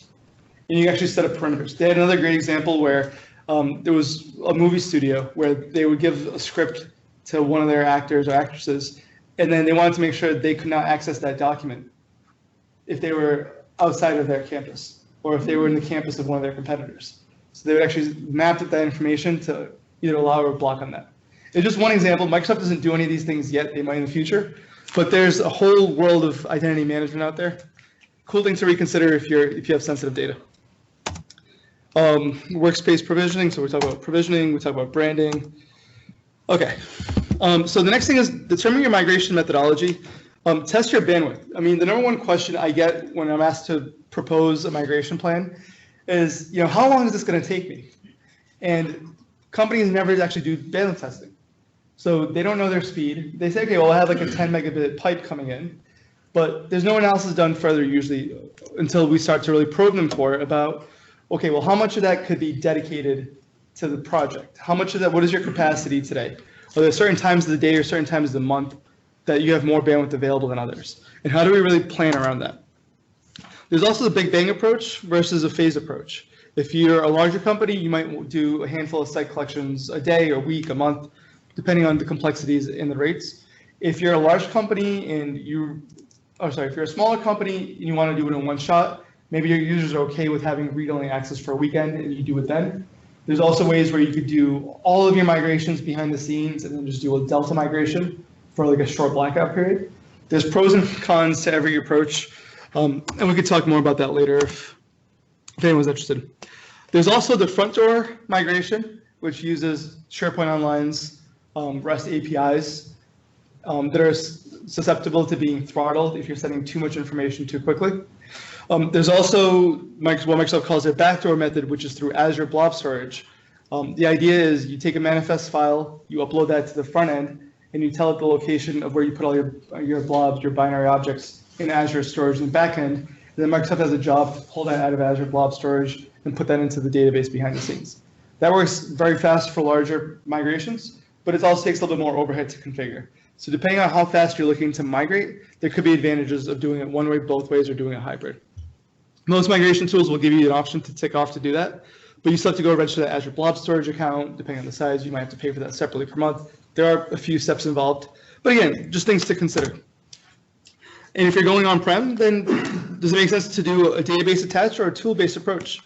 And you actually set up perimeters. They had another great example where there was a movie studio where they would give a script to one of their actors or actresses, and then they wanted to make sure they could not access that document if they were outside of their campus or if they were in the campus of one of their competitors. So they would actually map that information to either allow or block on that. It's just one example. Microsoft doesn't do any of these things yet. They might in the future, but there's a whole world of identity management out there. Cool thing to reconsider if you have sensitive data. Workspace provisioning. So we talk about provisioning. We talk about branding. Okay. So the next thing is determine your migration methodology. Test your bandwidth. I mean, the number one question I get when I'm asked to propose a migration plan is, how long is this going to take me? And companies never actually do bandwidth testing. So they don't know their speed. They say, okay, well, I have like a 10 megabit pipe coming in, but there's no analysis done further usually until we start to really probe them for it about, okay, well, how much of that could be dedicated to the project? How much of that, what is your capacity today? Are there certain times of the day or certain times of the month that you have more bandwidth available than others? And how do we really plan around that? There's also the big bang approach versus a phase approach. If you're a larger company, you might do a handful of site collections a day, a week, a month, depending on the complexities and the rates. If you're a large company and if you're a smaller company and you want to do it in one shot, maybe your users are okay with having read-only access for a weekend and you do it then. There's also ways where you could do all of your migrations behind the scenes and then just do a delta migration for like a short blackout period. There's pros and cons to every approach, and we could talk more about that later if anyone's interested. There's also the front door migration, which uses SharePoint Online's REST APIs that are susceptible to being throttled if you're sending too much information too quickly. There's also what Microsoft calls their backdoor method, which is through Azure Blob Storage. The idea is you take a manifest file, you upload that to the front end, and you tell it the location of where you put all your blobs, your binary objects in Azure storage in the back end. And then Microsoft has a job to pull that out of Azure Blob Storage and put that into the database behind the scenes. That works very fast for larger migrations, but it also takes a little bit more overhead to configure. So depending on how fast you're looking to migrate, there could be advantages of doing it one way, both ways, or doing a hybrid. Most migration tools will give you an option to tick off to do that, but you still have to go register that Azure Blob Storage account. Depending on the size, you might have to pay for that separately per month. There are a few steps involved, but again, just things to consider. And if you're going on-prem, then does it make sense to do a database attached or a tool-based approach?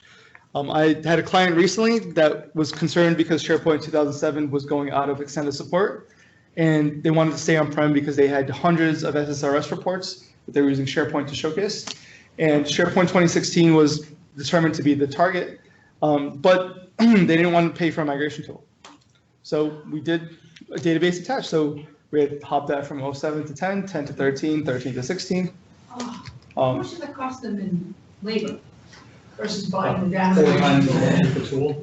I had a client recently that was concerned because SharePoint 2007 was going out of extended support, and they wanted to stay on-prem because they had hundreds of SSRS reports that they were using SharePoint to showcase. And SharePoint 2016 was determined to be the target, but they didn't want to pay for a migration tool. So we did a database attached. So we had hopped that from 07 to 10, 10 to 13, 13 to 16. How much does that cost them in labor versus buying the data? The tool.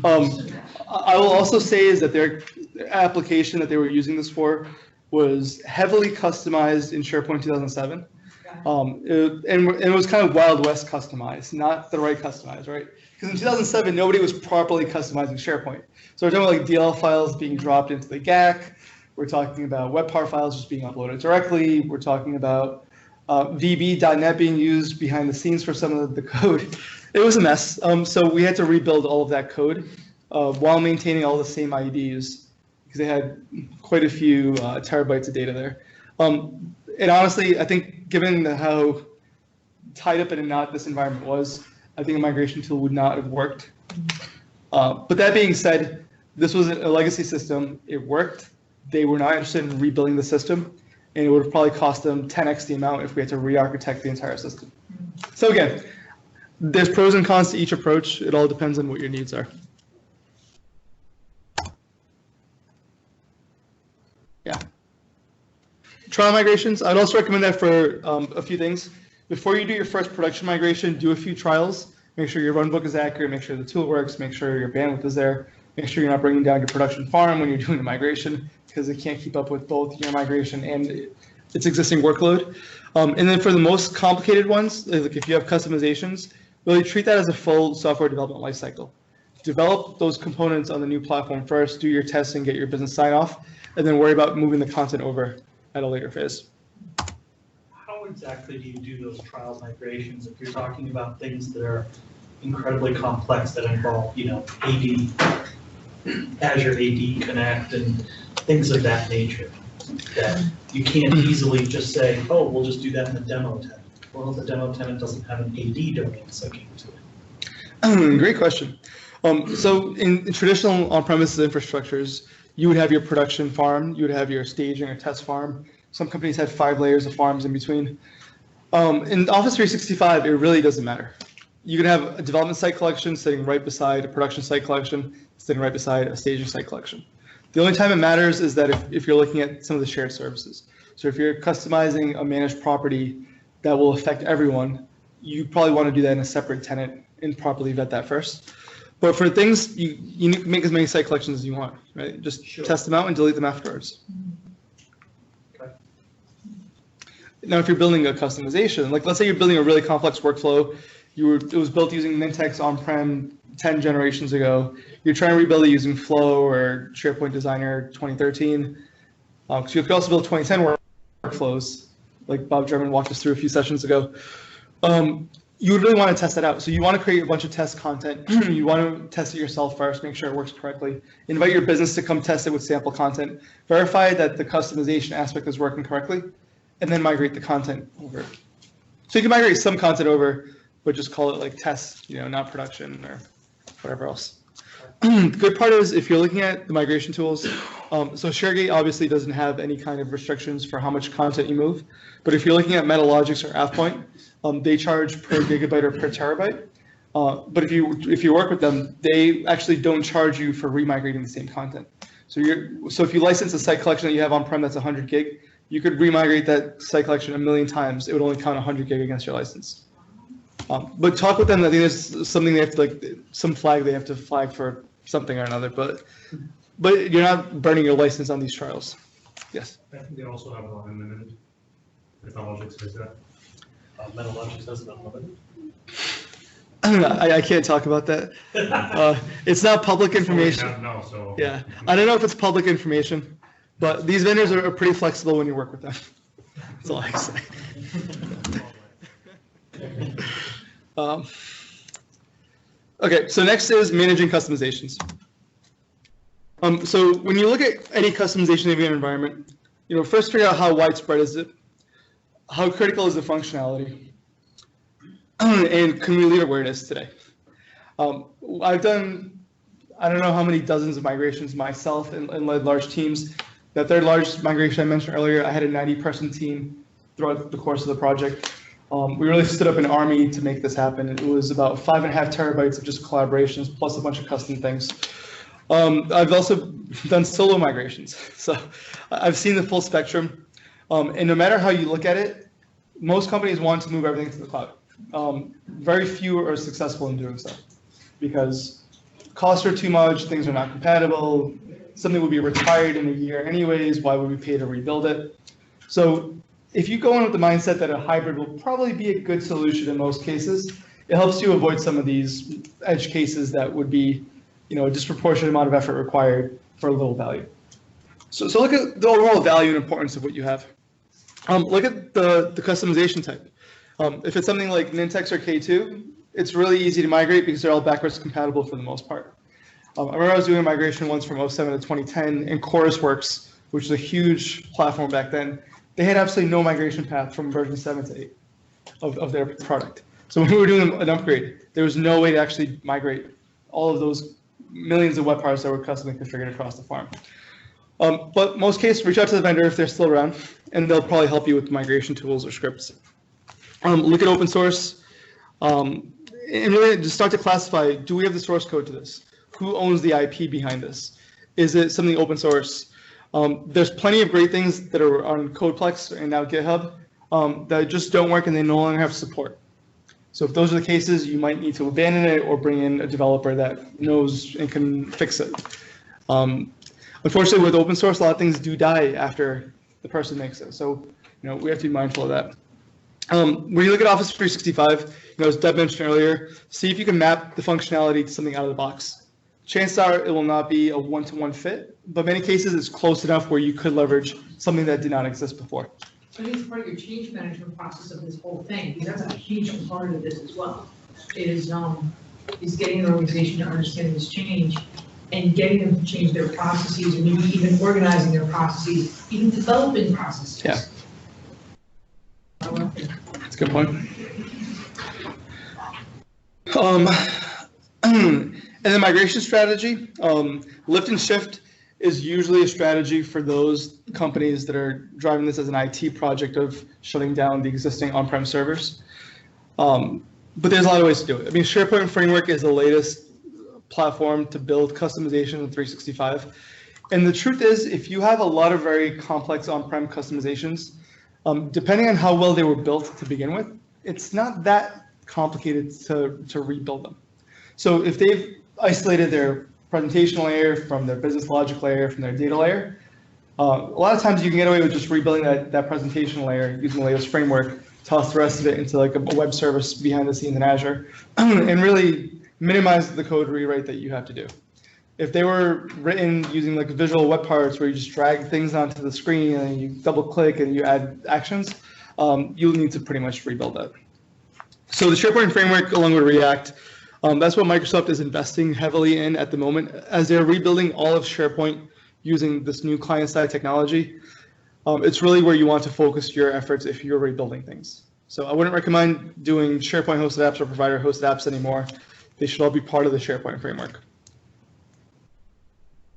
I will also say is that their application that they were using this for was heavily customized in SharePoint 2007. It was kind of Wild West customized, not the right customized, right? Because in 2007, nobody was properly customizing SharePoint. So we're talking about like DL files being dropped into the GAC. We're talking about WebPAR files just being uploaded directly. We're talking about VB.NET being used behind the scenes for some of the code. It was a mess. So we had to rebuild all of that code while maintaining all the same IDs because they had quite a few terabytes of data there. And honestly, I think given how tied up in a knot this environment was, I think a migration tool would not have worked. But that being said, this was a legacy system. It worked. They were not interested in rebuilding the system, and it would have probably cost them 10x the amount if we had to re-architect the entire system. So again, there's pros and cons to each approach. It all depends on what your needs are. Yeah. Trial migrations, I'd also recommend that for a few things. Before you do your first production migration, do a few trials. Make sure your runbook is accurate, make sure the tool works, make sure your bandwidth is there, make sure you're not bringing down your production farm when you're doing the migration because it can't keep up with both your migration and its existing workload. And then for the most complicated ones, like if you have customizations, really treat that as a full software development lifecycle. Develop those components on the new platform first, do your testing, get your business sign off, and then worry about moving the content over at a later phase. How exactly do you do those trial migrations if you're talking about things that are incredibly complex that involve, AD, Azure AD Connect and things of that nature that you can't easily just say, oh, we'll just do that in the demo tenant. Well, the demo tenant doesn't have an AD domain associated to it. Great question. So in traditional on-premises infrastructures, you would have your production farm, you would have your staging or test farm. Some companies had 5 layers of farms in between. In Office 365, it really doesn't matter. You can have a development site collection sitting right beside a production site collection, sitting right beside a staging site collection. The only time it matters is that if you're looking at some of the shared services. So if you're customizing a managed property that will affect everyone, you probably want to do that in a separate tenant and properly vet that first. But for things, you make as many site collections as you want, right? Just test them out and delete them afterwards. Okay. Now, if you're building a customization, like let's say you're building a really complex workflow, it was built using Mintex on-prem 10 generations ago. You're trying to rebuild it using Flow or SharePoint Designer 2013. So you could also build 2010 workflows, like Bob German walked us through a few sessions ago. You would really want to test that out. So you want to create a bunch of test content. You want to test it yourself first, make sure it works correctly. Invite your business to come test it with sample content. Verify that the customization aspect is working correctly, and then migrate the content over. So you can migrate some content over, but just call it like test, not production or whatever else. The good part is if you're looking at the migration tools, so ShareGate obviously doesn't have any kind of restrictions for how much content you move. But if you're looking at Metalogix or AvePoint, they charge per gigabyte or per terabyte. But if you work with them, they actually don't charge you for remigrating the same content. So if you license a site collection that you have on-prem that's 100 gig, you could remigrate that site collection 1,000,000 times. It would only count 100 gig against your license. But talk with them. I think there's something they have to some flag they have to flag for something or another. But you're not burning your license on these trials. Yes. I think they also have unlimited. Metalogix is that. Metalogix has an unlimited. I can't talk about that. It's not public information. So. Yeah, I don't know if it's public information, but these vendors are pretty flexible when you work with them. That's all I can say. Okay, so next is managing customizations. So when you look at any customization of your environment, first figure out how widespread is it, how critical is the functionality, and can we leave it where it is today? I've done, I don't know how many dozens of migrations myself and led large teams. That third largest migration I mentioned earlier, I had a 90-person team throughout the course of the project. We really stood up an army to make this happen. It was about 5.5 terabytes of just collaborations plus a bunch of custom things. I've also done solo migrations. So I've seen the full spectrum. And no matter how you look at it, most companies want to move everything to the cloud. Very few are successful in doing so because costs are too much, things are not compatible, something will be retired in a year anyways, why would we pay to rebuild it? So if you go in with the mindset that a hybrid will probably be a good solution in most cases, it helps you avoid some of these edge cases that would be, a disproportionate amount of effort required for a little value. So look at the overall value and importance of what you have. Look at the customization type. If it's something like Nintex or K2, it's really easy to migrate because they're all backwards compatible for the most part. I remember I was doing a migration once from 07 to 2010 in ChorusWorks, which was a huge platform back then. They had absolutely no migration path from version 7 to 8 of their product. So when we were doing an upgrade, there was no way to actually migrate all of those millions of web parts that were custom configured across the farm. But most cases, reach out to the vendor if they're still around, and they'll probably help you with migration tools or scripts. Look at open source, and really just start to classify, do we have the source code to this? Who owns the IP behind this? Is it something open source? There's plenty of great things that are on Codeplex and now GitHub that just don't work and they no longer have support. So if those are the cases, you might need to abandon it or bring in a developer that knows and can fix it. Unfortunately, with open source, a lot of things do die after the person makes it. So we have to be mindful of that. When you look at Office 365, as Deb mentioned earlier, see if you can map the functionality to something out of the box. Chances are it will not be a one-to-one fit, but many cases it's close enough where you could leverage something that did not exist before. I think it's part of your change management process of this whole thing, because that's a huge component of this as well. Is getting an organization to understand this change and getting them to change their processes, or maybe even organizing their processes, even developing processes. Yeah. That's a good point. And the migration strategy, lift and shift is usually a strategy for those companies that are driving this as an IT project of shutting down the existing on-prem servers. But there's a lot of ways to do it. I mean, SharePoint Framework is the latest platform to build customization in 365. And the truth is, if you have a lot of very complex on-prem customizations, depending on how well they were built to begin with, it's not that complicated to rebuild them. So if they've isolated their presentation layer from their business logic layer, from their data layer, a lot of times you can get away with just rebuilding that presentation layer using the latest framework, toss the rest of it into like a web service behind the scenes in Azure, and really minimize the code rewrite that you have to do. If they were written using like visual web parts where you just drag things onto the screen and you double click and you add actions, you'll need to pretty much rebuild that. So the SharePoint framework along with React, that's what Microsoft is investing heavily in at the moment as they're rebuilding all of SharePoint using this new client-side technology. It's really where you want to focus your efforts if you're rebuilding things. So I wouldn't recommend doing SharePoint hosted apps or provider hosted apps anymore. They should all be part of the SharePoint framework.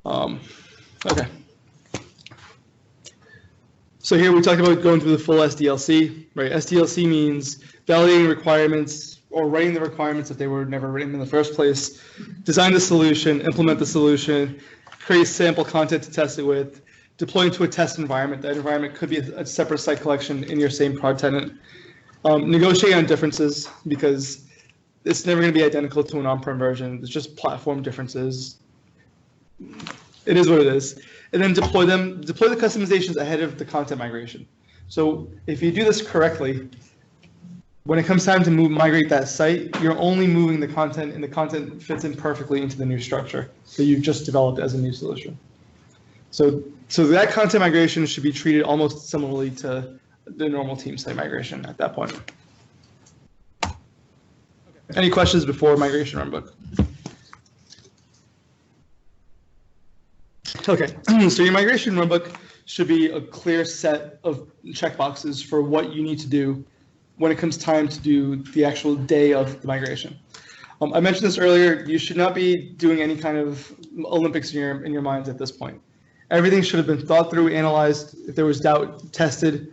Okay. So here we talked about going through the full SDLC, right? SDLC means validating requirements or writing the requirements if they were never written in the first place, design the solution, implement the solution, create sample content to test it with, deploy into a test environment. That environment could be a separate site collection in your same prod tenant. Negotiate on differences because it's never going to be identical to an on-prem version. It's just platform differences. It is what it is. And then deploy the customizations ahead of the content migration. So if you do this correctly, when it comes time to migrate that site, you're only moving the content and the content fits in perfectly into the new structure that you've just developed as a new solution. So that content migration should be treated almost similarly to the normal team site migration at that point. Any questions before migration runbook? Okay, so your migration runbook should be a clear set of checkboxes for what you need to do when it comes time to do the actual day of the migration. I mentioned this earlier, you should not be doing any kind of Olympics in your minds at this point. Everything should have been thought through, analyzed, if there was doubt, tested,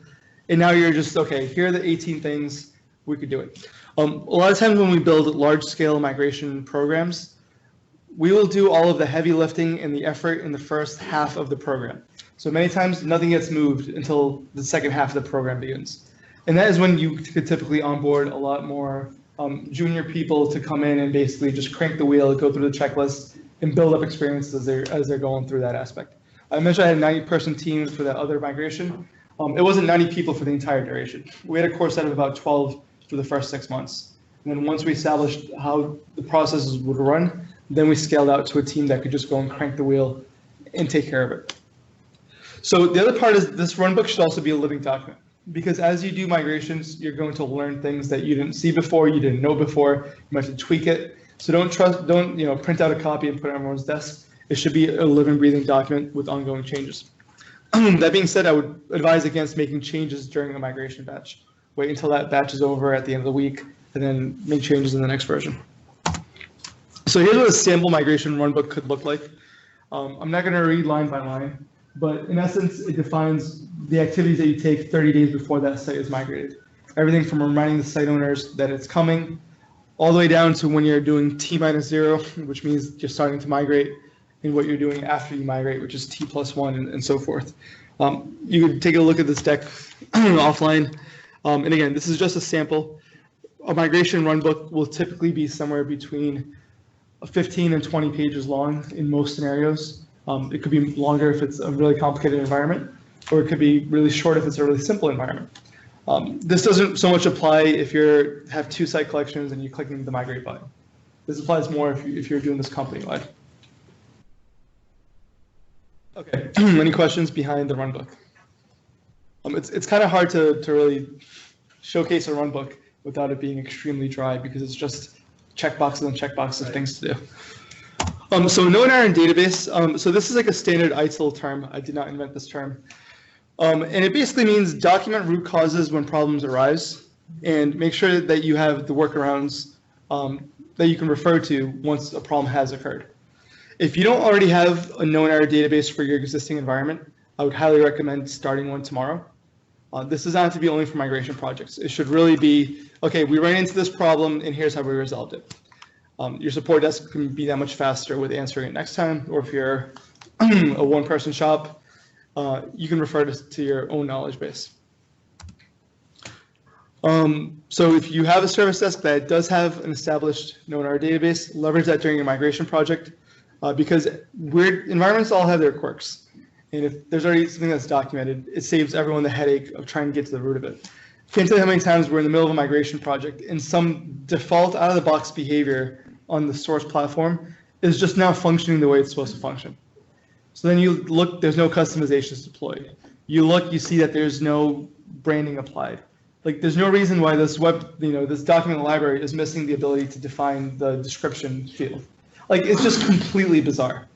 and now you're just, okay, here are the 18 things, we could do it. A lot of times when we build large-scale migration programs, we will do all of the heavy lifting and the effort in the first half of the program. So many times nothing gets moved until the second half of the program begins. And that is when you could typically onboard a lot more junior people to come in and basically just crank the wheel, go through the checklist, and build up experiences as they're going through that aspect. I mentioned I had a 90-person team for that other migration. It wasn't 90 people for the entire duration. We had a core set of about 12 for the first 6 months. And then once we established how the processes would run, then we scaled out to a team that could just go and crank the wheel and take care of it. So the other part is this runbook should also be a living document, because as you do migrations, you're going to learn things that you didn't see before, you didn't know before, you might have to tweak it. So don't print out a copy and put it on everyone's desk. It should be a living, breathing document with ongoing changes. That being said, I would advise against making changes during a migration batch. Wait until that batch is over at the end of the week, and then make changes in the next version. So here's what a sample migration runbook could look like. I'm not going to read line by line, but in essence, it defines the activities that you take 30 days before that site is migrated. Everything from reminding the site owners that it's coming, all the way down to when you're doing T-0, which means you're starting to migrate, and what you're doing after you migrate, which is T+1 and so forth. You could take a look at this deck offline. And again, this is just a sample. A migration runbook will typically be somewhere between 15 and 20 pages long in most scenarios. It could be longer if it's a really complicated environment, or it could be really short if it's a really simple environment. This doesn't so much apply if you have 2 site collections and you're clicking the migrate button. This applies more if you're doing this company-wide. Okay, any questions behind the runbook? It's kind of hard to really showcase a runbook without it being extremely dry, because it's just checkboxes and checkboxes of things to do. So known iron database. So this is like a standard ITIL term. I did not invent this term. And it basically means document root causes when problems arise, and make sure that you have the workarounds that you can refer to once a problem has occurred. If you don't already have a known error database for your existing environment, I would highly recommend starting one tomorrow. This does not have to be only for migration projects. It should really be, okay, we ran into this problem and here's how we resolved it. Your support desk can be that much faster with answering it next time, or if you're a one-person shop, you can refer to your own knowledge base. So if you have a service desk that does have an established known error database, leverage that during your migration project. Because weird environments all have their quirks. And if there's already something that's documented, it saves everyone the headache of trying to get to the root of it. Can't tell you how many times we're in the middle of a migration project and some default out-of-the-box behavior on the source platform is just now functioning the way it's supposed to function. So then you look, there's no customizations deployed. You look, you see that there's no branding applied. Like there's no reason why this this document library is missing the ability to define the description field. Like, it's just completely bizarre.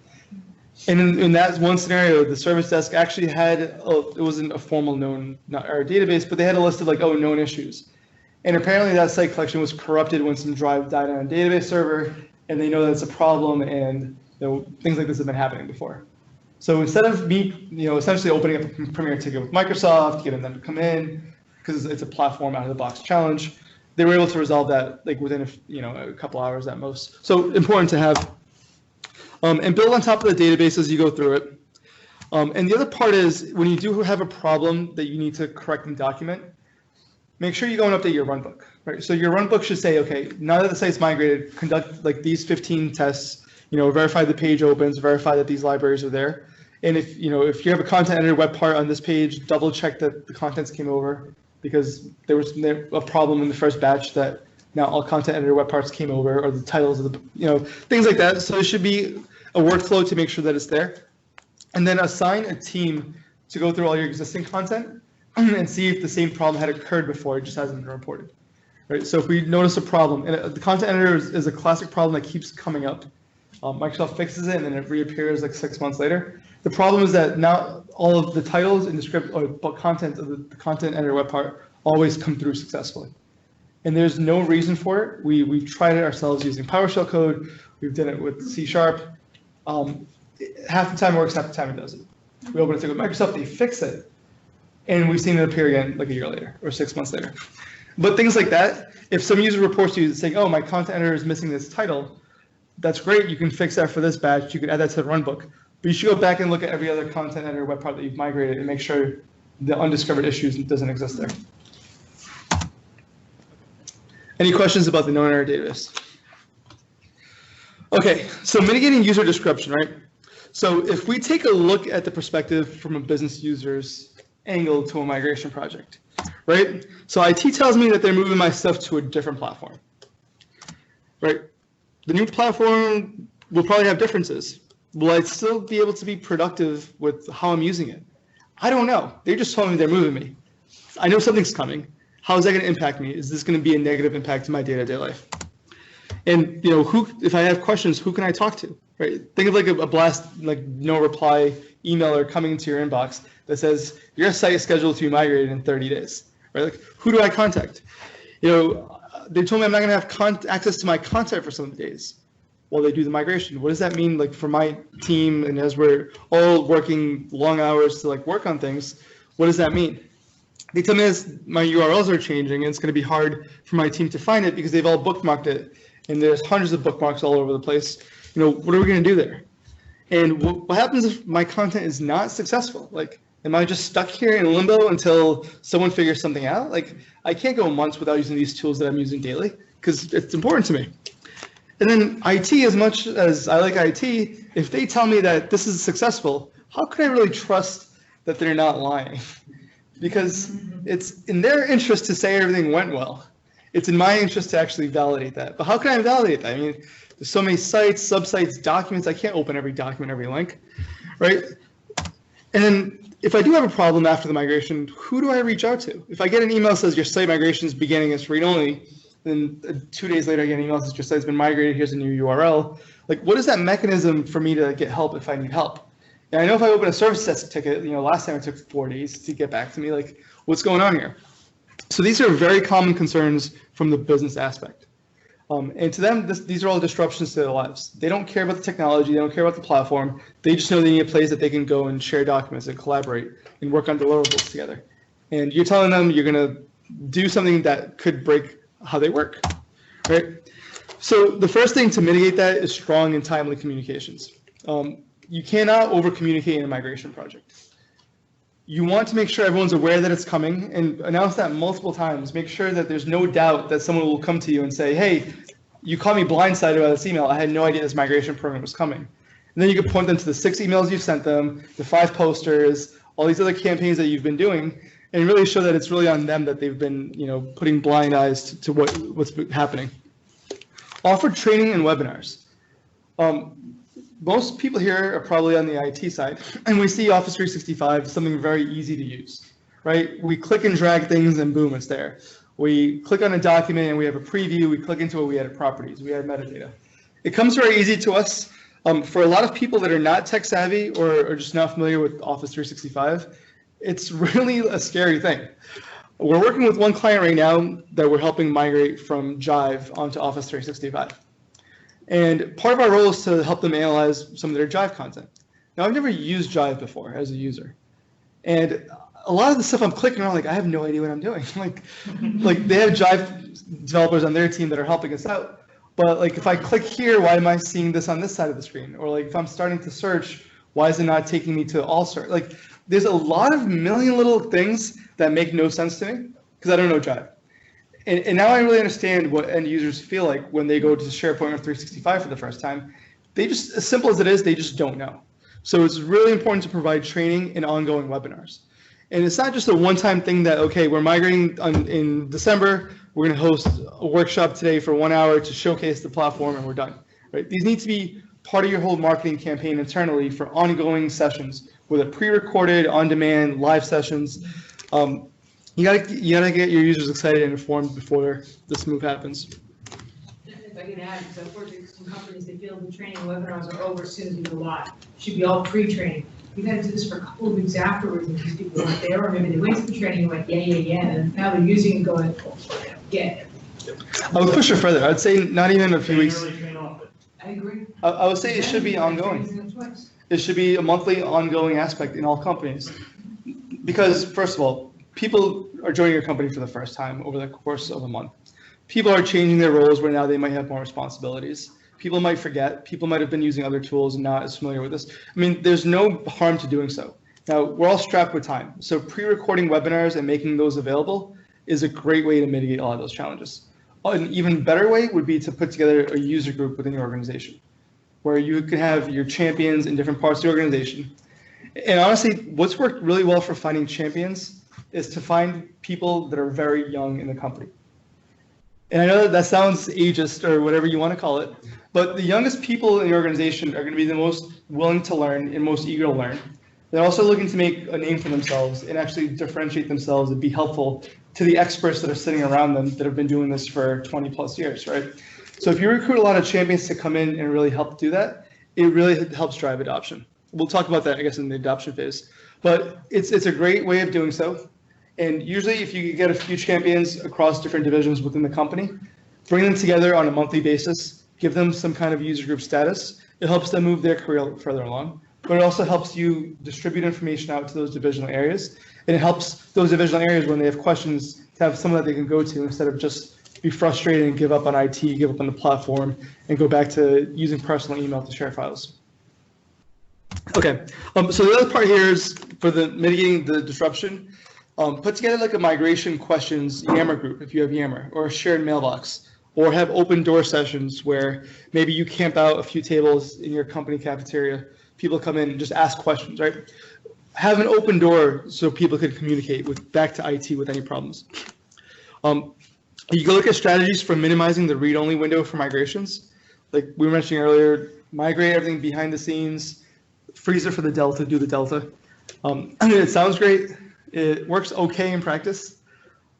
And in that one scenario, the service desk actually had, it wasn't a formal known error database, but they had a list of like, oh, known issues. And apparently that site collection was corrupted when some drive died on a database server, and they know that it's a problem, and things like this have been happening before. So instead of me, essentially opening up a Premier ticket with Microsoft, getting them to come in, because it's a platform out of the box challenge, they were able to resolve that like within a couple hours at most. So important to have, and build on top of the database as you go through it. And the other part is when you do have a problem that you need to correct and document, make sure you go and update your runbook. Right. So your runbook should say, okay, now that the site's migrated, conduct like these 15 tests. Verify the page opens, verify that these libraries are there. And if you have a content editor web part on this page, double check that the contents came over, because there was a problem in the first batch that now all content editor web parts came over, or the titles of the, things like that. So it should be a workflow to make sure that it's there. And then assign a team to go through all your existing content and see if the same problem had occurred before, it just hasn't been reported. Right? So if we notice a problem, and the content editor is a classic problem that keeps coming up. Microsoft fixes it and then it reappears like 6 months later. The problem is that now all of the titles and the script or content of the content editor web part always come through successfully. And there's no reason for it. We've tried it ourselves using PowerShell code. We've done it with C#. Half the time it works, half the time it doesn't. We open it with Microsoft, they fix it. And we've seen it appear again like a year later or 6 months later. But things like that, if some user reports to you saying, oh, my content editor is missing this title, that's great. You can fix that for this batch. You can add that to the runbook. But you should go back and look at every other content editor web part that you've migrated and make sure the undiscovered issues doesn't exist there. Any questions about the known error database? Okay, so mitigating user description, right? So if we take a look at the perspective from a business user's angle to a migration project, right? So IT tells me that they're moving my stuff to a different platform, right? The new platform will probably have differences. Will I still be able to be productive with how I'm using it? I don't know. They just told me they're moving me. I know something's coming. How is that going to impact me? Is this going to be a negative impact to my day-to-day life? And if I have questions, who can I talk to? Right? Think of like a blast, like no reply emailer coming into your inbox that says your site is scheduled to be migrated in 30 days. Right? Like, who do I contact? They told me I'm not going to have access to my content for some days while they do the migration. What does that mean, like, for my team, and as we're all working long hours to like work on things? What does that mean? They tell me my URLs are changing, and it's going to be hard for my team to find it because they've all bookmarked it, and there's hundreds of bookmarks all over the place. What are we going to do there? And what happens if my content is not successful? Like, am I just stuck here in limbo until someone figures something out? Like, I can't go months without using these tools that I'm using daily because it's important to me. And then IT, as much as I like IT, if they tell me that this is successful, how can I really trust that they're not lying? Because it's in their interest to say everything went well. It's in my interest to actually validate that. But how can I validate that? I mean, there's so many sites, subsites, documents. I can't open every document, every link, right? And then if I do have a problem after the migration, who do I reach out to? If I get an email that says your site migration is beginning as read-only, then 2 days later I get an email that says your site's been migrated, here's a new URL. Like, what is that mechanism for me to get help if I need help? And I know if I open a service desk ticket, last time it took 4 days to get back to me, like, what's going on here? So these are very common concerns from the business aspect. And to them, these are all disruptions to their lives. They don't care about the technology, they don't care about the platform. They just know they need a place that they can go and share documents and collaborate and work on deliverables together. And you're telling them you're going to do something that could break how they work, right? So the first thing to mitigate that is strong and timely communications. You cannot over-communicate in a migration project. You want to make sure everyone's aware that it's coming and announce that multiple times. Make sure that there's no doubt that someone will come to you and say, hey, you caught me blindsided by this email. I had no idea this migration program was coming. And then you can point them to the 6 emails you've sent them, the 5 posters, all these other campaigns that you've been doing, and really show that it's really on them that they've been, putting blind eyes to what's happening. Offer training and webinars. Most people here are probably on the IT side, and we see Office 365 something very easy to use, right? We click and drag things, and boom, it's there. We click on a document, and we have a preview. We click into it, we add properties, we add metadata. It comes very easy to us. For a lot of people that are not tech savvy or are just not familiar with Office 365, it's really a scary thing. We're working with one client right now that we're helping migrate from Jive onto Office 365. And part of our role is to help them analyze some of their Jive content. Now, I've never used Jive before as a user. And a lot of the stuff I'm clicking on, like, I have no idea what I'm doing. like they have Jive developers on their team that are helping us out. But like, if I click here, why am I seeing this on this side of the screen? Or like, if I'm starting to search, why is it not taking me to all search? Like, there's a lot of million little things that make no sense to me because I don't know Jive. And now I really understand what end users feel like when they go to SharePoint or 365 for the first time. They just, as simple as it is, they just don't know. So it's really important to provide training and ongoing webinars. And it's not just a one-time thing that, okay, we're migrating in December, we're going to host a workshop today for 1 hour to showcase the platform and we're done. Right? These need to be part of your whole marketing campaign internally for ongoing sessions, whether pre-recorded, on-demand, live sessions. You gotta get your users excited and informed before this move happens. If I can add, because I've worked with some companies, they feel the training webinars are over as soon as we go live. Should be all pre-training. We've had to do this for a couple of weeks afterwards, and these people weren't there, or maybe they went to the training and went, yeah, and now they're using and going, oh, yeah. I would push it further. I'd say not even a few weeks. I agree. I would say it should be ongoing. It should be a monthly ongoing aspect in all companies. Because first of all, people are joining your company for the first time over the course of a month. People are changing their roles where now they might have more responsibilities. People might forget. People might have been using other tools and not as familiar with this. I mean, there's no harm to doing so. Now, we're all strapped with time. So pre-recording webinars and making those available is a great way to mitigate a lot of those challenges. An even better way would be to put together a user group within your organization where you could have your champions in different parts of the organization. And honestly, what's worked really well for finding champions is to find people that are very young in the company. And I know that sounds ageist or whatever you want to call it, but the youngest people in the organization are going to be the most willing to learn and most eager to learn. They're also looking to make a name for themselves and actually differentiate themselves and be helpful to the experts that are sitting around them that have been doing this for 20 plus years, right? So if you recruit a lot of champions to come in and really help do that, it really helps drive adoption. We'll talk about that, I guess, in the adoption phase. But it's a great way of doing so. And usually if you get a few champions across different divisions within the company, bring them together on a monthly basis, give them some kind of user group status, it helps them move their career further along. But it also helps you distribute information out to those divisional areas. And it helps those divisional areas when they have questions to have someone that they can go to instead of just be frustrated and give up on IT, give up on the platform, and go back to using personal email to share files. Okay, so the other part here is for the mitigating the disruption, put together like a migration questions Yammer group if you have Yammer, or a shared mailbox, or have open door sessions where maybe you camp out a few tables in your company cafeteria, people come in and just ask questions, right? Have an open door so people can communicate back to IT with any problems. You can look at strategies for minimizing the read-only window for migrations. Like we were mentioning earlier, migrate everything behind the scenes, freeze it for the delta, do the delta. I mean, it sounds great. It works okay in practice.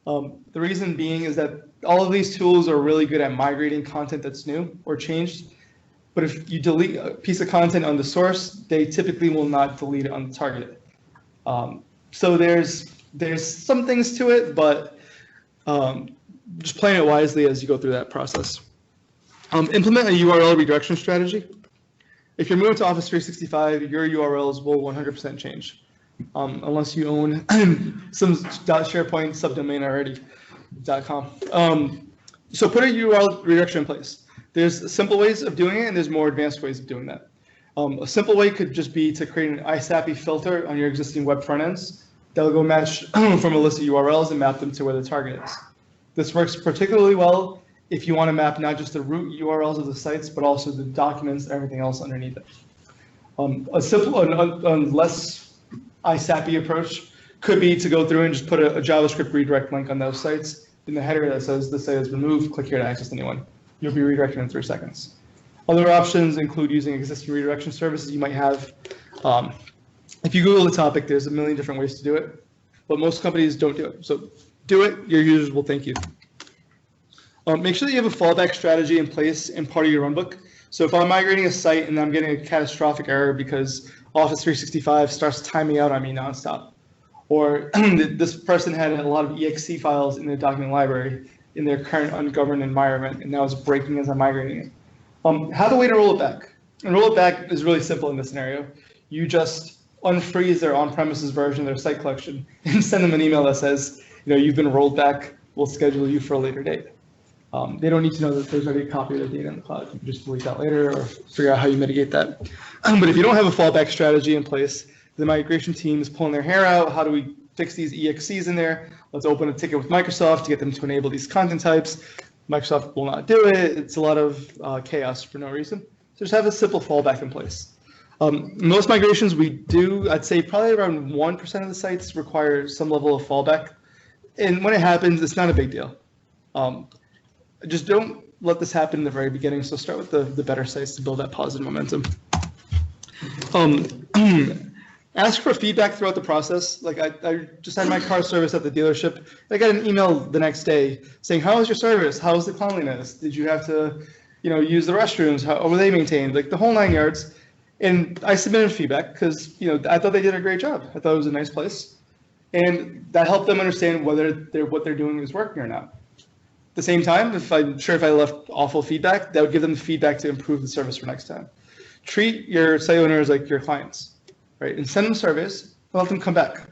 The reason being is that all of these tools are really good at migrating content that's new or changed. But if you delete a piece of content on the source, they typically will not delete it on the target. So there's some things to it, but just playing it wisely as you go through that process. Implement a URL redirection strategy. If you're moving to Office 365, your URLs will 100% change, unless you own some .SharePoint subdomain already, .com. So put a URL redirection in place. There's simple ways of doing it, and there's more advanced ways of doing that. A simple way could just be to create an ISAPI filter on your existing web front ends that'll go match from a list of URLs and map them to where the target is. This works particularly well if you want to map not just the root URLs of the sites, but also the documents and everything else underneath it. A simple, less ISAPI approach could be to go through and just put a JavaScript redirect link on those sites in the header that says this site is removed, click here to access anyone. You'll be redirected in 3 seconds. Other options include using existing redirection services you might have. If you Google the topic, there's a million different ways to do it, but most companies don't do it. So do it, your users will thank you. Make sure that you have a fallback strategy in place in part of your runbook. So if I'm migrating a site and I'm getting a catastrophic error because Office 365 starts timing out on me nonstop, or this person had a lot of exe files in their document library in their current ungoverned environment, and now it's breaking as I'm migrating it. Have a way to roll it back. And roll it back is really simple in this scenario. You just unfreeze their on-premises version of their site collection and send them an email that says, you've been rolled back, we'll schedule you for a later date. They don't need to know that there's already a copy of the data in the cloud. You can just delete that later or figure out how you mitigate that. But if you don't have a fallback strategy in place, the migration team is pulling their hair out. How do we fix these EXCs in there? Let's open a ticket with Microsoft to get them to enable these content types. Microsoft will not do it. It's a lot of chaos for no reason. So just have a simple fallback in place. Most migrations we do, I'd say probably around 1% of the sites require some level of fallback. And when it happens, it's not a big deal. Just don't let this happen in the very beginning. So start with the better sites to build that positive momentum. Ask for feedback throughout the process. Like I just had my car service at the dealership. I got an email the next day saying, how was your service? How was the cleanliness? Did you have to, use the restrooms? How were they maintained? Like the whole 9 yards. And I submitted feedback because, I thought they did a great job. I thought it was a nice place. And that helped them understand whether what they're doing is working or not. At the same time, if I left awful feedback, that would give them the feedback to improve the service for next time. Treat your site owners like your clients, right? And send them surveys and let them come back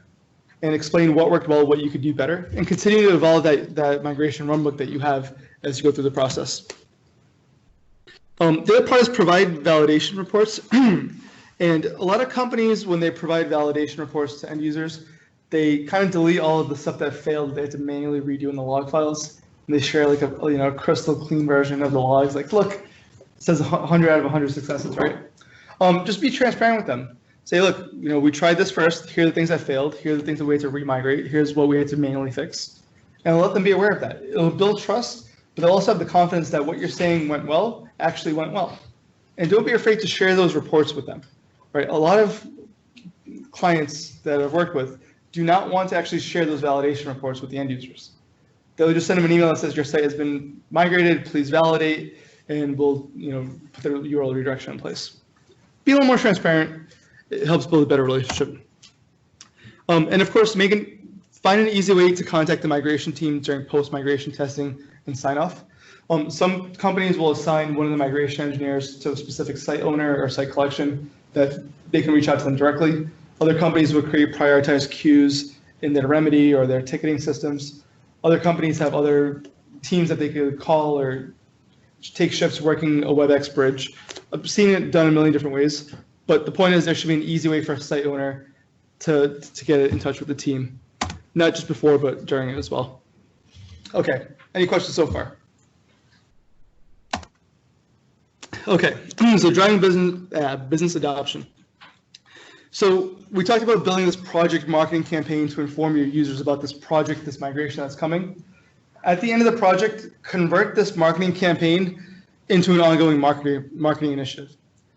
and explain what worked well, what you could do better, and continue to evolve that migration runbook that you have as you go through the process. The other part is provide validation reports. And a lot of companies, when they provide validation reports to end users, they kind of delete all of the stuff that failed. They have to manually redo in the log files. And they share like a crystal clean version of the logs. Like, look, it says 100 out of 100 successes, right? Just be transparent with them. Say, look, we tried this first. Here are the things that failed. Here are the things that we had to remigrate. Here's what we had to manually fix. And let them be aware of that. It'll build trust, but they'll also have the confidence that what you're saying went well actually went well. And don't be afraid to share those reports with them, right? A lot of clients that I've worked with do not want to actually share those validation reports with the end users. They'll just send them an email that says your site has been migrated, please validate, and we'll put the URL redirection in place. Be a little more transparent. It helps build a better relationship. And of course, find an easy way to contact the migration team during post-migration testing and sign-off. Some companies will assign one of the migration engineers to a specific site owner or site collection that they can reach out to them directly. Other companies will create prioritized queues in their remedy or their ticketing systems. Other companies have other teams that they could call or take shifts working a WebEx bridge. I've seen it done a million different ways, but the point is there should be an easy way for a site owner to get in touch with the team, not just before, but during it as well. Okay, any questions so far? Okay, so driving business adoption. So we talked about building this project marketing campaign to inform your users about this project, this migration that's coming. At the end of the project, convert this marketing campaign into an ongoing marketing initiative.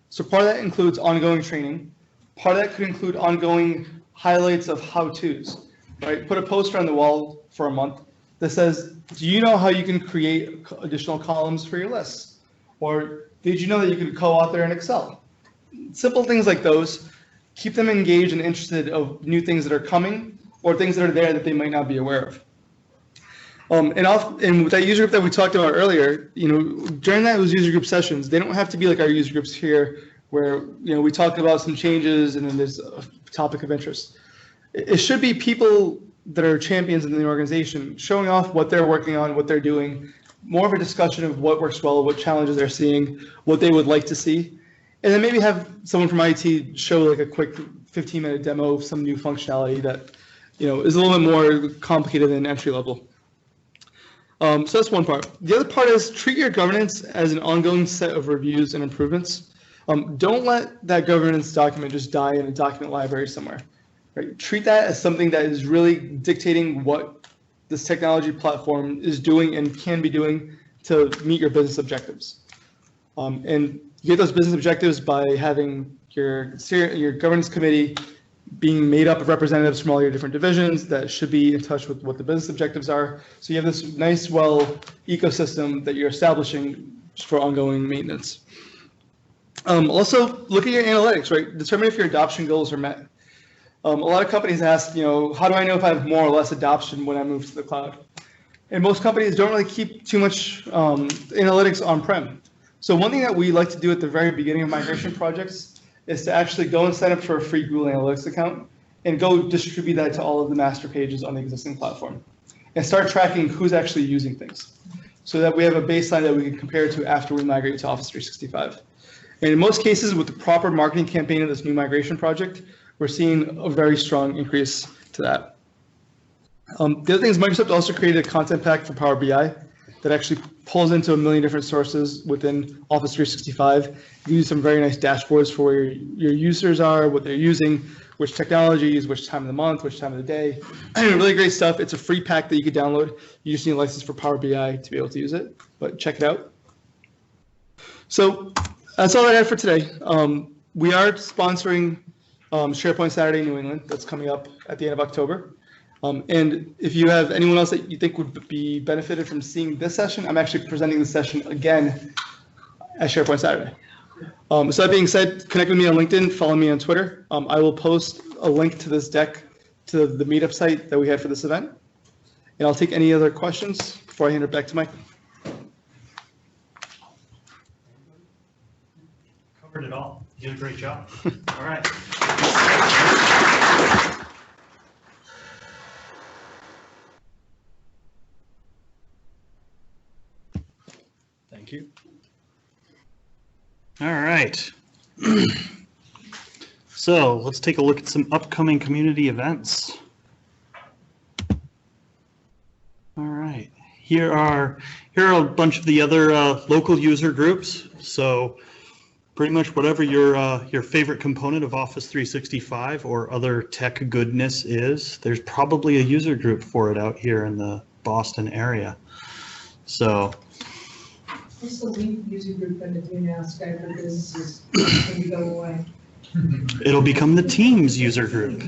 So part of that includes ongoing training. Part of that could include ongoing highlights of how-tos, right? Put a poster on the wall for a month that says, do you know how you can create additional columns for your lists? Or did you know that you could co-author in Excel? Simple things like those. Keep them engaged and interested of new things that are coming or things that are there that they might not be aware of. And with that user group that we talked about earlier, during those user group sessions, they don't have to be like our user groups here where, we talked about some changes and then there's a topic of interest. It should be people that are champions in the organization showing off what they're working on, what they're doing, more of a discussion of what works well, what challenges they're seeing, what they would like to see. And then maybe have someone from IT show like a quick 15-minute demo of some new functionality that, is a little bit more complicated than entry level. So that's one part. The other part is treat your governance as an ongoing set of reviews and improvements. Don't let that governance document just die in a document library somewhere. Right? Treat that as something that is really dictating what this technology platform is doing and can be doing to meet your business objectives. And you get those business objectives by having your governance committee being made up of representatives from all your different divisions that should be in touch with what the business objectives are. So you have this nice, ecosystem that you're establishing for ongoing maintenance. Also, look at your analytics, right? Determine if your adoption goals are met. A lot of companies ask, how do I know if I have more or less adoption when I move to the cloud? And most companies don't really keep too much analytics on-prem. So one thing that we like to do at the very beginning of migration projects is to actually go and sign up for a free Google Analytics account and go distribute that to all of the master pages on the existing platform and start tracking who's actually using things so that we have a baseline that we can compare to after we migrate to Office 365. And in most cases, with the proper marketing campaign of this new migration project, we're seeing a very strong increase to that. The other thing is Microsoft also created a content pack for Power BI that actually pulls into a million different sources within Office 365. Gives you some very nice dashboards for where your users are, what they're using, which technologies, which time of the month, which time of the day. Really great stuff. It's a free pack that you could download. You just need a license for Power BI to be able to use it, but check it out. So that's all I had for today. We are sponsoring SharePoint Saturday New England. That's coming up at the end of October. And if you have anyone else that you think would be benefited from seeing this session, I'm actually presenting this session again at SharePoint Saturday. So that being said, connect with me on LinkedIn, follow me on Twitter. I will post a link to this deck to the meetup site that we had for this event. And I'll take any other questions before I hand it back to Mike. Covered it all. You did a great job. All right. Thank you. All right. So let's take a look at some upcoming community events. All right. Here are a bunch of the other local user groups. So pretty much whatever your favorite component of Office 365 or other tech goodness is, there's probably a user group for it out here in the Boston area. So What's the link user group going to do now? Skype for businesses going to go away? it'll become the Teams user group.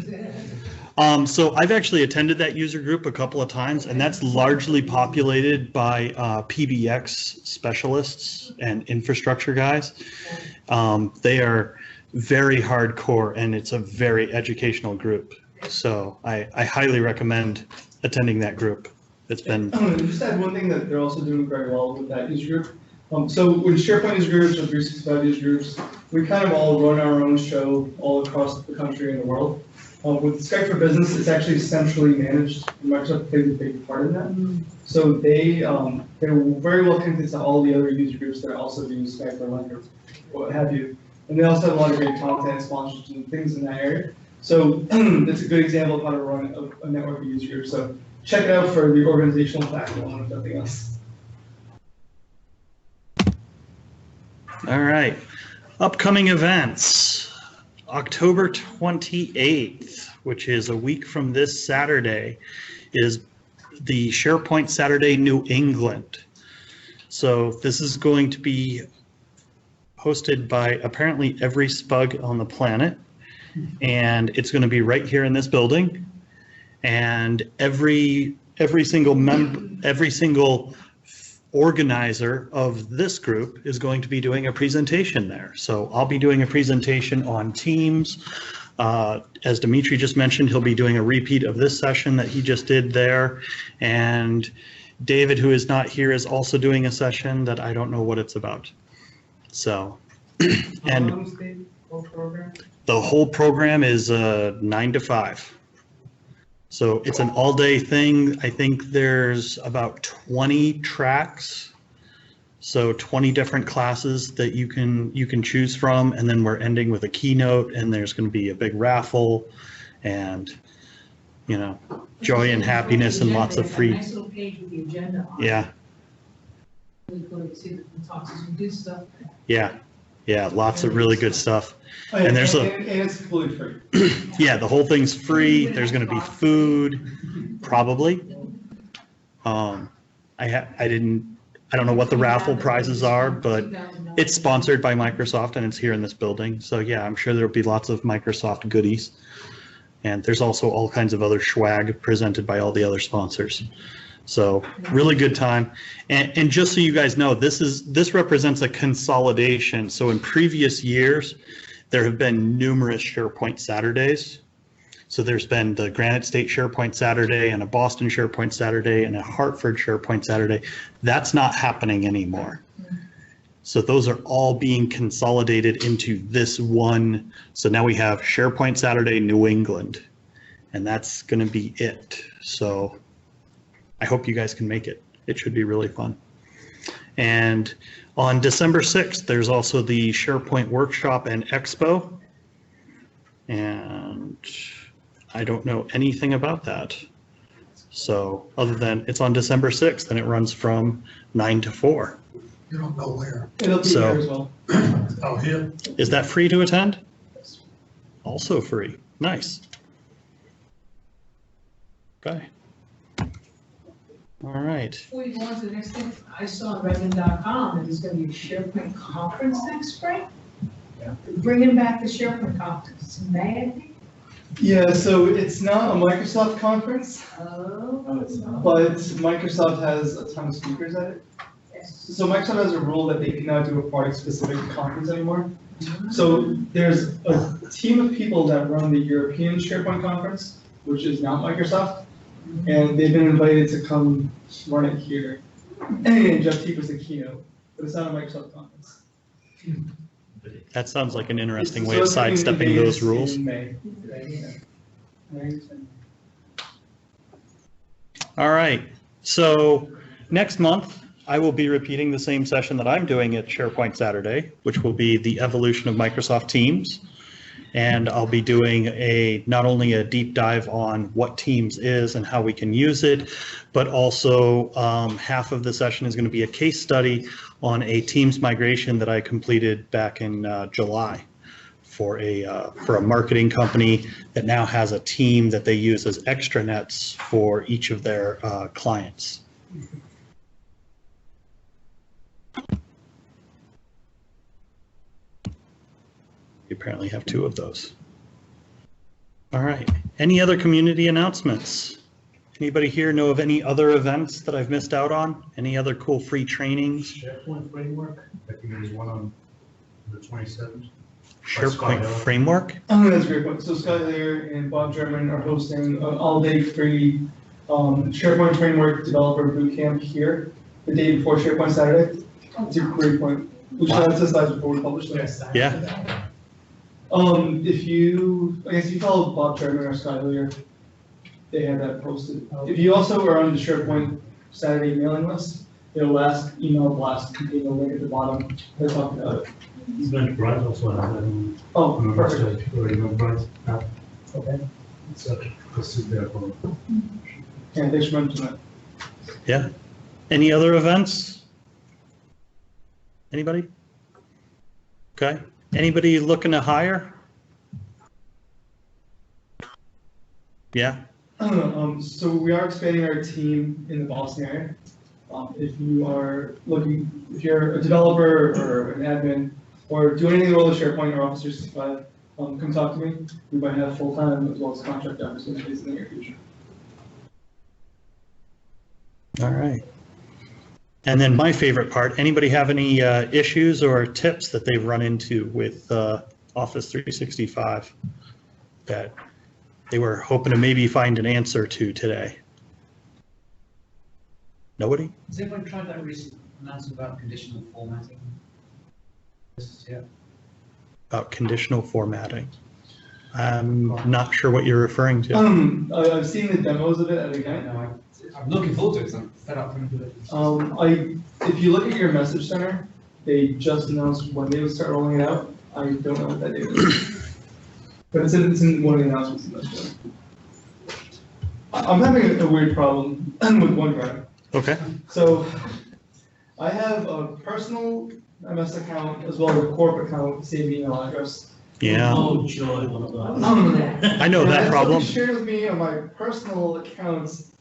So I've actually attended that user group a couple of times, and that's largely populated by PBX specialists and infrastructure guys. They are very hardcore, and it's a very educational group. So I highly recommend attending that group. It's been. Just add one thing that they're also doing very well with that user group. So with SharePoint user groups or 365 user groups, we kind of all run our own show all across the country and the world. With Skype for Business, it's actually centrally managed. Microsoft plays a big part in that. So they're very well connected to all the other user groups that also do Skype or Link or what have you. And they also have a lot of great content, sponsorships, and things in that area. So that's a good example of how to run a network of user groups. So check it out for the organizational backbone, if nothing else. All right. Upcoming events. October 28th, which is a week from this Saturday, is the SharePoint Saturday New England. So this is going to be hosted by apparently every SPUG on the planet, and it's going to be right here in this building. And every single organizer of this group is going to be doing a presentation there. So I'll be doing a presentation on Teams. As Dimitri just mentioned, he'll be doing a repeat of this session that he just did there. And David, who is not here, is also doing a session that I don't know what it's about. So, and the whole program is 9 to 5. So it's an all-day thing. I think there's about 20 tracks, so 20 different classes that you can choose from, and then we're ending with a keynote, and there's going to be a big raffle, and joy and happiness and lots of free. Nice little page with the agenda on it. Yeah. Really cool to see the talks as we do stuff. Yeah, lots of really good stuff. Oh, yeah, And there's and it's completely free. Yeah, the whole thing's free. There's going to be food, probably. I don't know what the raffle prizes are, but it's sponsored by Microsoft and it's here in this building. So yeah, I'm sure there'll be lots of Microsoft goodies. And there's also all kinds of other swag presented by all the other sponsors. So really good time. And just so you guys know, this represents a consolidation. So in previous years, there have been numerous SharePoint Saturdays. So there's been the Granite State SharePoint Saturday and a Boston SharePoint Saturday and a Hartford SharePoint Saturday. That's not happening anymore. So those are all being consolidated into this one. So now we have SharePoint Saturday New England, and that's going to be it. So I hope you guys can make it. It should be really fun. And on December 6th, there's also the SharePoint Workshop and Expo. And I don't know anything about that. So other than it's on December 6th and it runs from 9 to 4. You don't know where. It'll be here as well. Oh, here? Is that free to attend? Also free. Nice. Okay. All right. Before you go on to the next thing, I saw on Redmond.com that there's going to be a SharePoint conference next spring. Yeah. Bringing back the SharePoint conference. It's in May, I think. Yeah, so it's not a Microsoft conference, Oh. but Microsoft has a ton of speakers at it. Yes. So Microsoft has a rule that they cannot do a product-specific conference anymore. So there's a team of people that run the European SharePoint conference, which is not Microsoft, and they've been invited to come run it here. And Jeff Teague was the keynote, but it's not a Microsoft conference. That sounds like an interesting So way of it's in sidestepping Vegas those rules. in May. All right. So next month, I will be repeating the same session that I'm doing at SharePoint Saturday, which will be the evolution of Microsoft Teams. And I'll be doing not only a deep dive on what Teams is and how we can use it, but also half of the session is going to be a case study on a Teams migration that I completed back in July for a marketing company that now has a team that they use as extranets for each of their clients. We apparently have 2 of those. All right. Any other community announcements? Anybody here know of any other events that I've missed out on? Any other cool free trainings? SharePoint framework, I think there's one on the 27th. SharePoint framework? Oh, that's a great point. So Scott Lear and Bob German are hosting an all-day free SharePoint framework developer bootcamp here the day before SharePoint Saturday. It's a great point. We should have the slides before we publish them. Yeah. If you follow Bob German or Scott Lear, they have that posted. If you also are on the SharePoint Saturday mailing list, their last email blast contains a link at the bottom. They're talking about it. He's been Bright also has that on. Oh, on the perfect. website. You already know Bright app. Okay. So this is there for. Yeah, thanks for mentioning that. Yeah. Any other events? Anybody? Okay. Anybody looking to hire? Yeah. So we are expanding our team in the Boston area. If you're a developer or an admin or do anything with SharePoint or Office 365, come talk to me. We might have full-time as well as contract opportunities in the near future. All right. And then my favorite part, anybody have any issues or tips that they've run into with Office 365 that they were hoping to maybe find an answer to today? Nobody? Has anyone tried that recent announcement about conditional formatting? Yeah. About conditional formatting. I'm not sure what you're referring to. I've seen the demos of it at a event. No, I'm looking forward to it because I'm fed up trying to do it. If you look at your message center, they just announced when they would start rolling it out. I don't know what that date is. But it's in one of the announcements in this one. I'm having a weird problem with OneDrive. Okay. So I have a personal MS account as well as a corporate account with the same email address. Yeah. Oh, joy. I know that problem. Shared with me on my personal accounts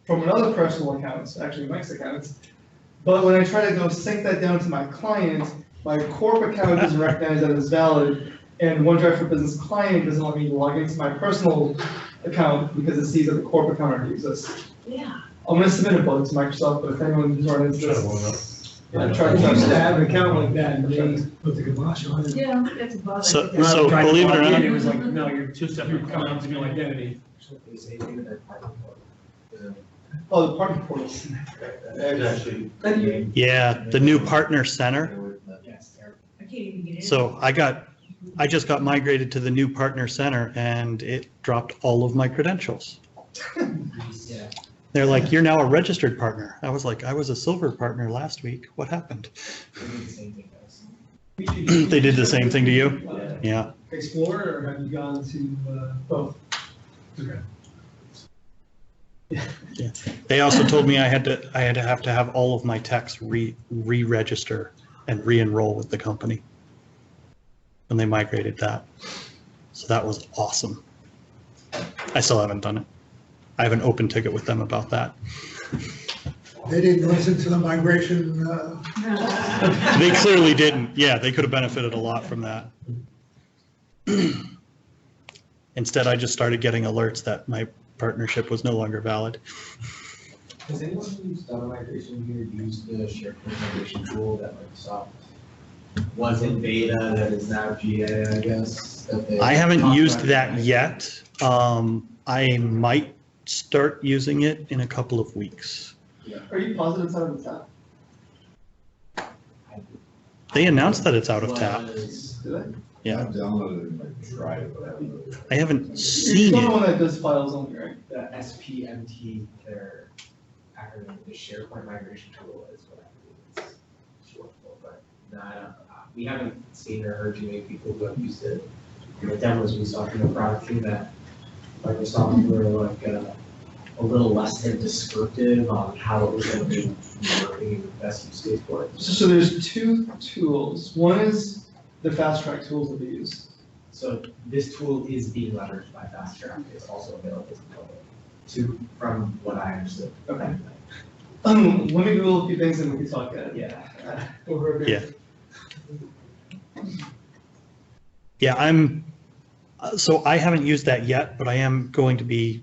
from another personal account, actually Mike's account. But when I try to go sync that down to my client, my corp account doesn't recognize that as valid, and OneDrive for Business client doesn't let me log into my personal account because it sees that the corp account already exists. Yeah. I'm gonna submit a bug to Microsoft, but if anyone's run into this, yeah, try I used to to. have an account like that, and they put the kibosh on it. Yeah, that's a bug. So Tried to believe it or log in, not, It was like, no, you're two separate accounts, new identity. Oh, the partner portals. Actually. yeah, the new partner center. Yes, terrible. I can't even get in. So I just got migrated to the new partner center and it dropped all of my credentials. Yeah. They're like, you're now a registered partner. I was like, I was a silver partner last week. What happened? They did the same thing to you? Yeah. Explorer, or have you gone to both? Okay. Yeah. They also told me I had to have all of my techs re-register and re-enroll with the company when they migrated that. So that was awesome. I still haven't done it. I have an open ticket with them about that. They didn't listen to the migration, They clearly didn't. Yeah, they could have benefited a lot from that. Instead, I just started getting alerts that my partnership was no longer valid. Has anyone who's done a migration here used the SharePoint migration tool that Microsoft was in beta that is now GA, I guess? I haven't used that yet. I might start using it in a couple of weeks. Are you positive it's out of the tap? They announced that it's out of tap. Did I? Yeah, I've downloaded it in my drive, but I haven't. I haven't You're seen the one it. that does files only, right? The SPMT, their acronym, the SharePoint migration tool is what I believe it's short for, but not, we haven't seen or heard too many people who have used it. the demos we saw from the product team that Microsoft were like a little less than descriptive on how it was going to be working in the best use case for it. So there's two tools. One is the fast track tools that they use. So this tool is being leveraged by Fast Track. It's also available to the public, from what I understood. Okay. Let me Google a few things and we can talk over a bit. Yeah, so I haven't used that yet, but I am going to be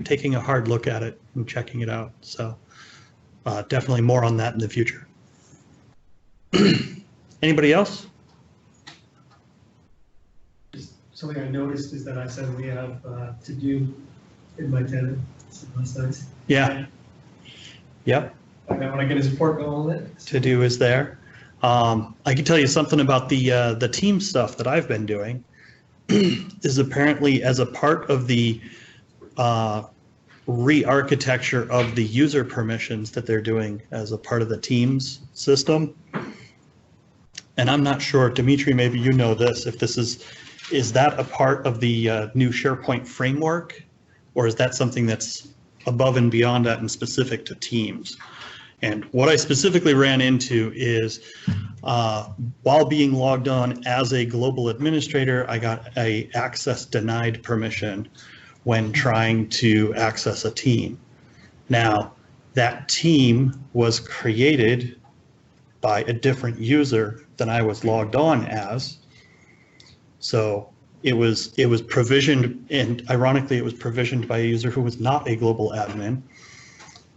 taking a hard look at it and checking it out. So definitely more on that in the future. Anybody else? Something I noticed is that I said we have to do in my tenant. So that's nice. Yeah. Yep. I want to get his report going on it. To do is there. I can tell you something about the team stuff that I've been doing is apparently as a part of the re-architecture of the user permissions that they're doing as a part of the Teams system. And I'm not sure, Dimitri, maybe you know this, if this is that a part of the new SharePoint framework, or is that something that's above and beyond that and specific to Teams? And what I specifically ran into is while being logged on as a global administrator, I got a access denied permission when trying to access a team. Now, that team was created by a different user than I was logged on as. So it was provisioned, and ironically, it was provisioned by a user who was not a global admin.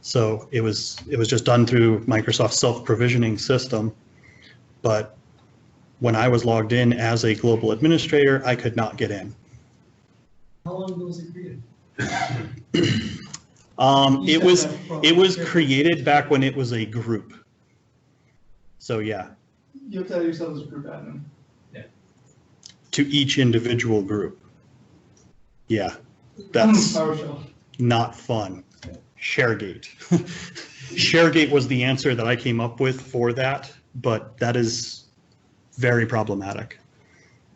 So it was just done through Microsoft's self-provisioning system. But when I was logged in as a global administrator, I could not get in. How long ago was it created? It was created back when it was a group. So yeah. You have to have yourself as a group admin. To each individual group. Yeah, that's PowerShell. not fun. ShareGate. ShareGate was the answer that I came up with for that, but that is very problematic.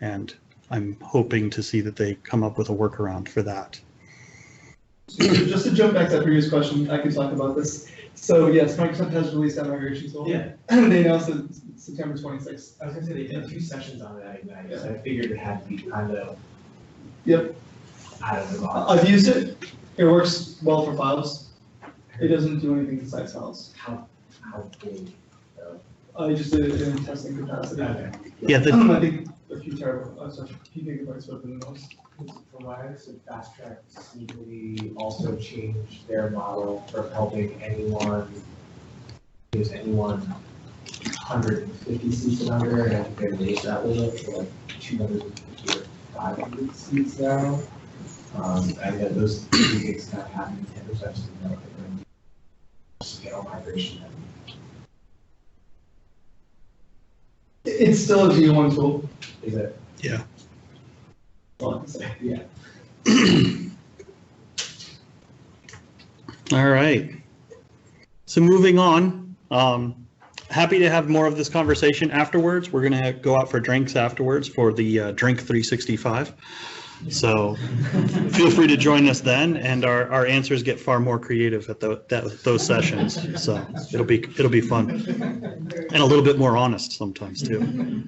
And I'm hoping to see that they come up with a workaround for that. So just to jump back to that previous question, I can talk about this. So yes, Microsoft has released that migration tool. Yeah. And they announced it September 26th. I was gonna say they did 2 sessions on it at Ignite, so I figured it had to be kind of, Yep. I don't know. I've used it. It works well for files. It doesn't do anything besides files. How big? I just did it in testing capacity. Okay. Yeah, I think a few gigabytes would have been the most. From what I understood, Fast Track secretly also changed their model for helping anyone, use anyone 150 seats and under, and I think they raised that limit to like 250 or 500 seats now. And then those 2 gigs kind of happening 10%, so they're going to scale migration. It's still a V1 tool. Is it? yeah. All I can say. Yeah. All right. So moving on, happy to have more of this conversation afterwards. We're going to go out for drinks afterwards for the Drink 365. So feel free to join us then, and our answers get far more creative at those sessions. So it'll be fun and a little bit more honest sometimes too.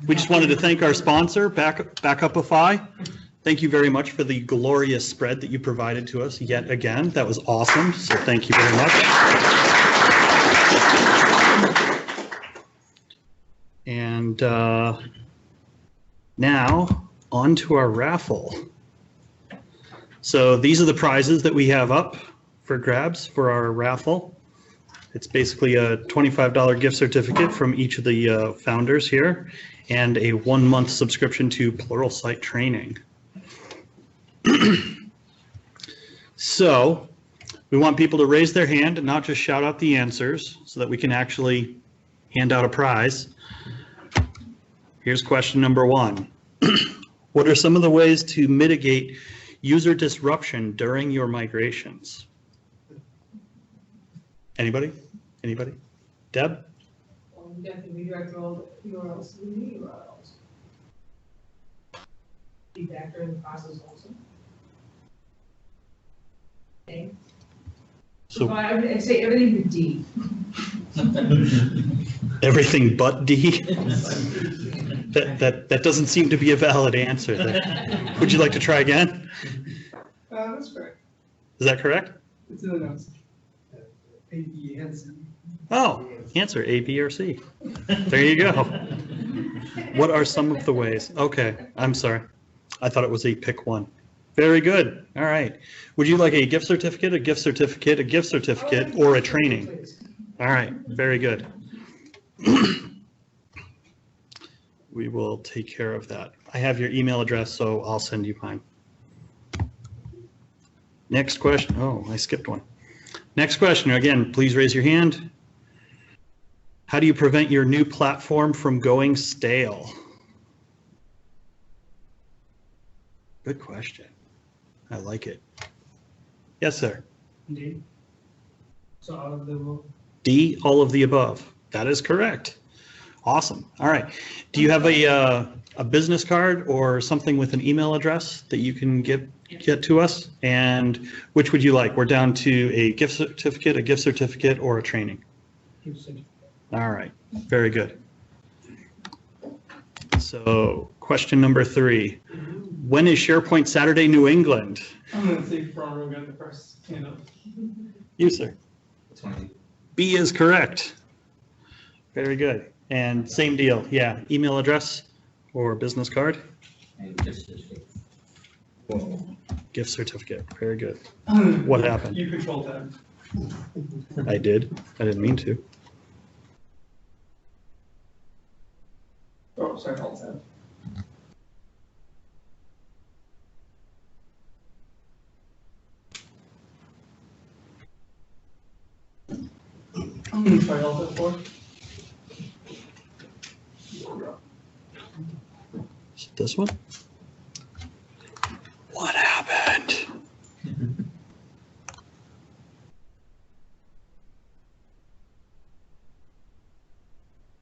We just wanted to thank our sponsor, Backupify. Thank you very much for the glorious spread that you provided to us yet again. That was awesome. So thank you very much. And now on to our raffle. So these are the prizes that we have up for grabs for our raffle. It's basically a $25 gift certificate from each of the founders here and a 1-month subscription to Pluralsight training. So we want people to raise their hand and not just shout out the answers so that we can actually hand out a prize. Here's question number 1. What are some of the ways to mitigate user disruption during your migrations? Anybody? Anybody? Deb? You have to redirect all the URLs to the new URLs. feedback during the process also. Okay. So- I'd say everything but D. Everything but D? That doesn't seem to be a valid answer. Would you like to try again? That's correct. Is that correct? It's in the notes. A, B, and C. Oh, answer A, B, or C. There you go. What are some of the ways? Okay, I'm sorry. I thought it was a pick one. Very good. All right. Would you like a gift certificate, a gift certificate, a gift certificate, or a training? All right, very good. We will take care of that. I have your email address, so I'll send you mine. Next question. Oh, I skipped one. Next question. Again, please raise your hand. How do you prevent your new platform from going stale? Good question. I like it. Yes, sir. D. So all of them will. D, all of the above. That is correct. Awesome. All right. Do you have a business card or something with an email address that you can get to us? And which would you like? We're down to a gift certificate, or a training. All right. Very good. So question number 3. When is SharePoint Saturday New England? I'm going to say Ron got the first hand up. You, sir. 20. B is correct. Very good. And same deal. Yeah. Email address or business card? And just Gift certificate. Very good. What happened? You control tab. I did. I didn't mean to. Oh, sorry, alt tab. I'm going to try alt F4. Is it this one? What happened?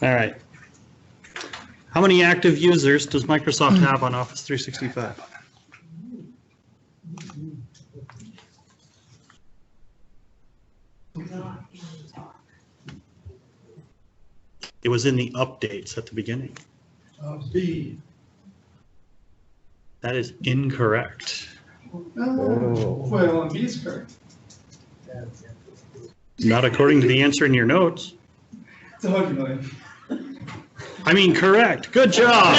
All right. How many active users does Microsoft have on Office 365? It was in the updates at the beginning. B. That is incorrect. Well, B is correct. Not according to the answer in your notes. It's 100 million. I mean, correct. Good job.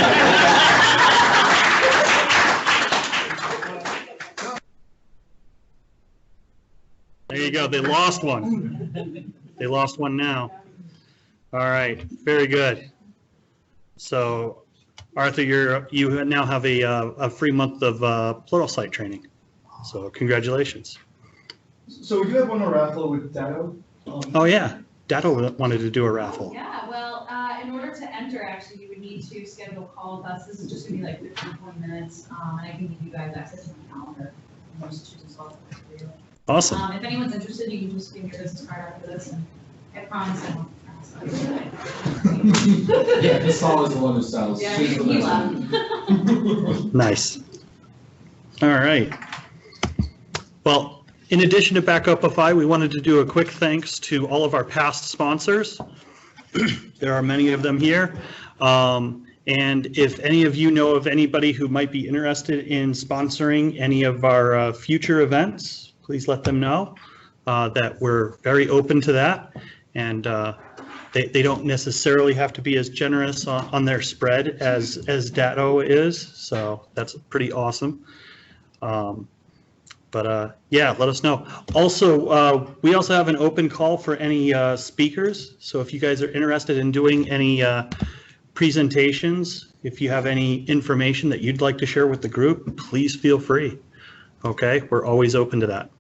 There you go. They lost one. They lost one now. All right. Very good. So, Arthur, you now have a free month of Pluralsight training. So, congratulations. So we do have one more raffle with Dado. Oh yeah, Dado wanted to do a raffle. Yeah, well, in order to enter, actually, you would need to schedule a call with us. This is just gonna be like 15, 20 minutes, and I can give you guys access to my calendar. Most choose for you. Awesome. If anyone's interested, you can just give me your business card after this, and I promise I won't. Yeah, Saul is the one who sells. Yeah, She's the he best one. Nice. All right. Well, in addition to Backupify, we wanted to do a quick thanks to all of our past sponsors. There are many of them here. And if any of you know of anybody who might be interested in sponsoring any of our future events, please let them know that we're very open to that. And they don't necessarily have to be as generous on their spread as Datto is. So that's pretty awesome. Yeah, let us know. Also, we also have an open call for any speakers. So if you guys are interested in doing any presentations, if you have any information that you'd like to share with the group, please feel free. Okay, we're always open to that.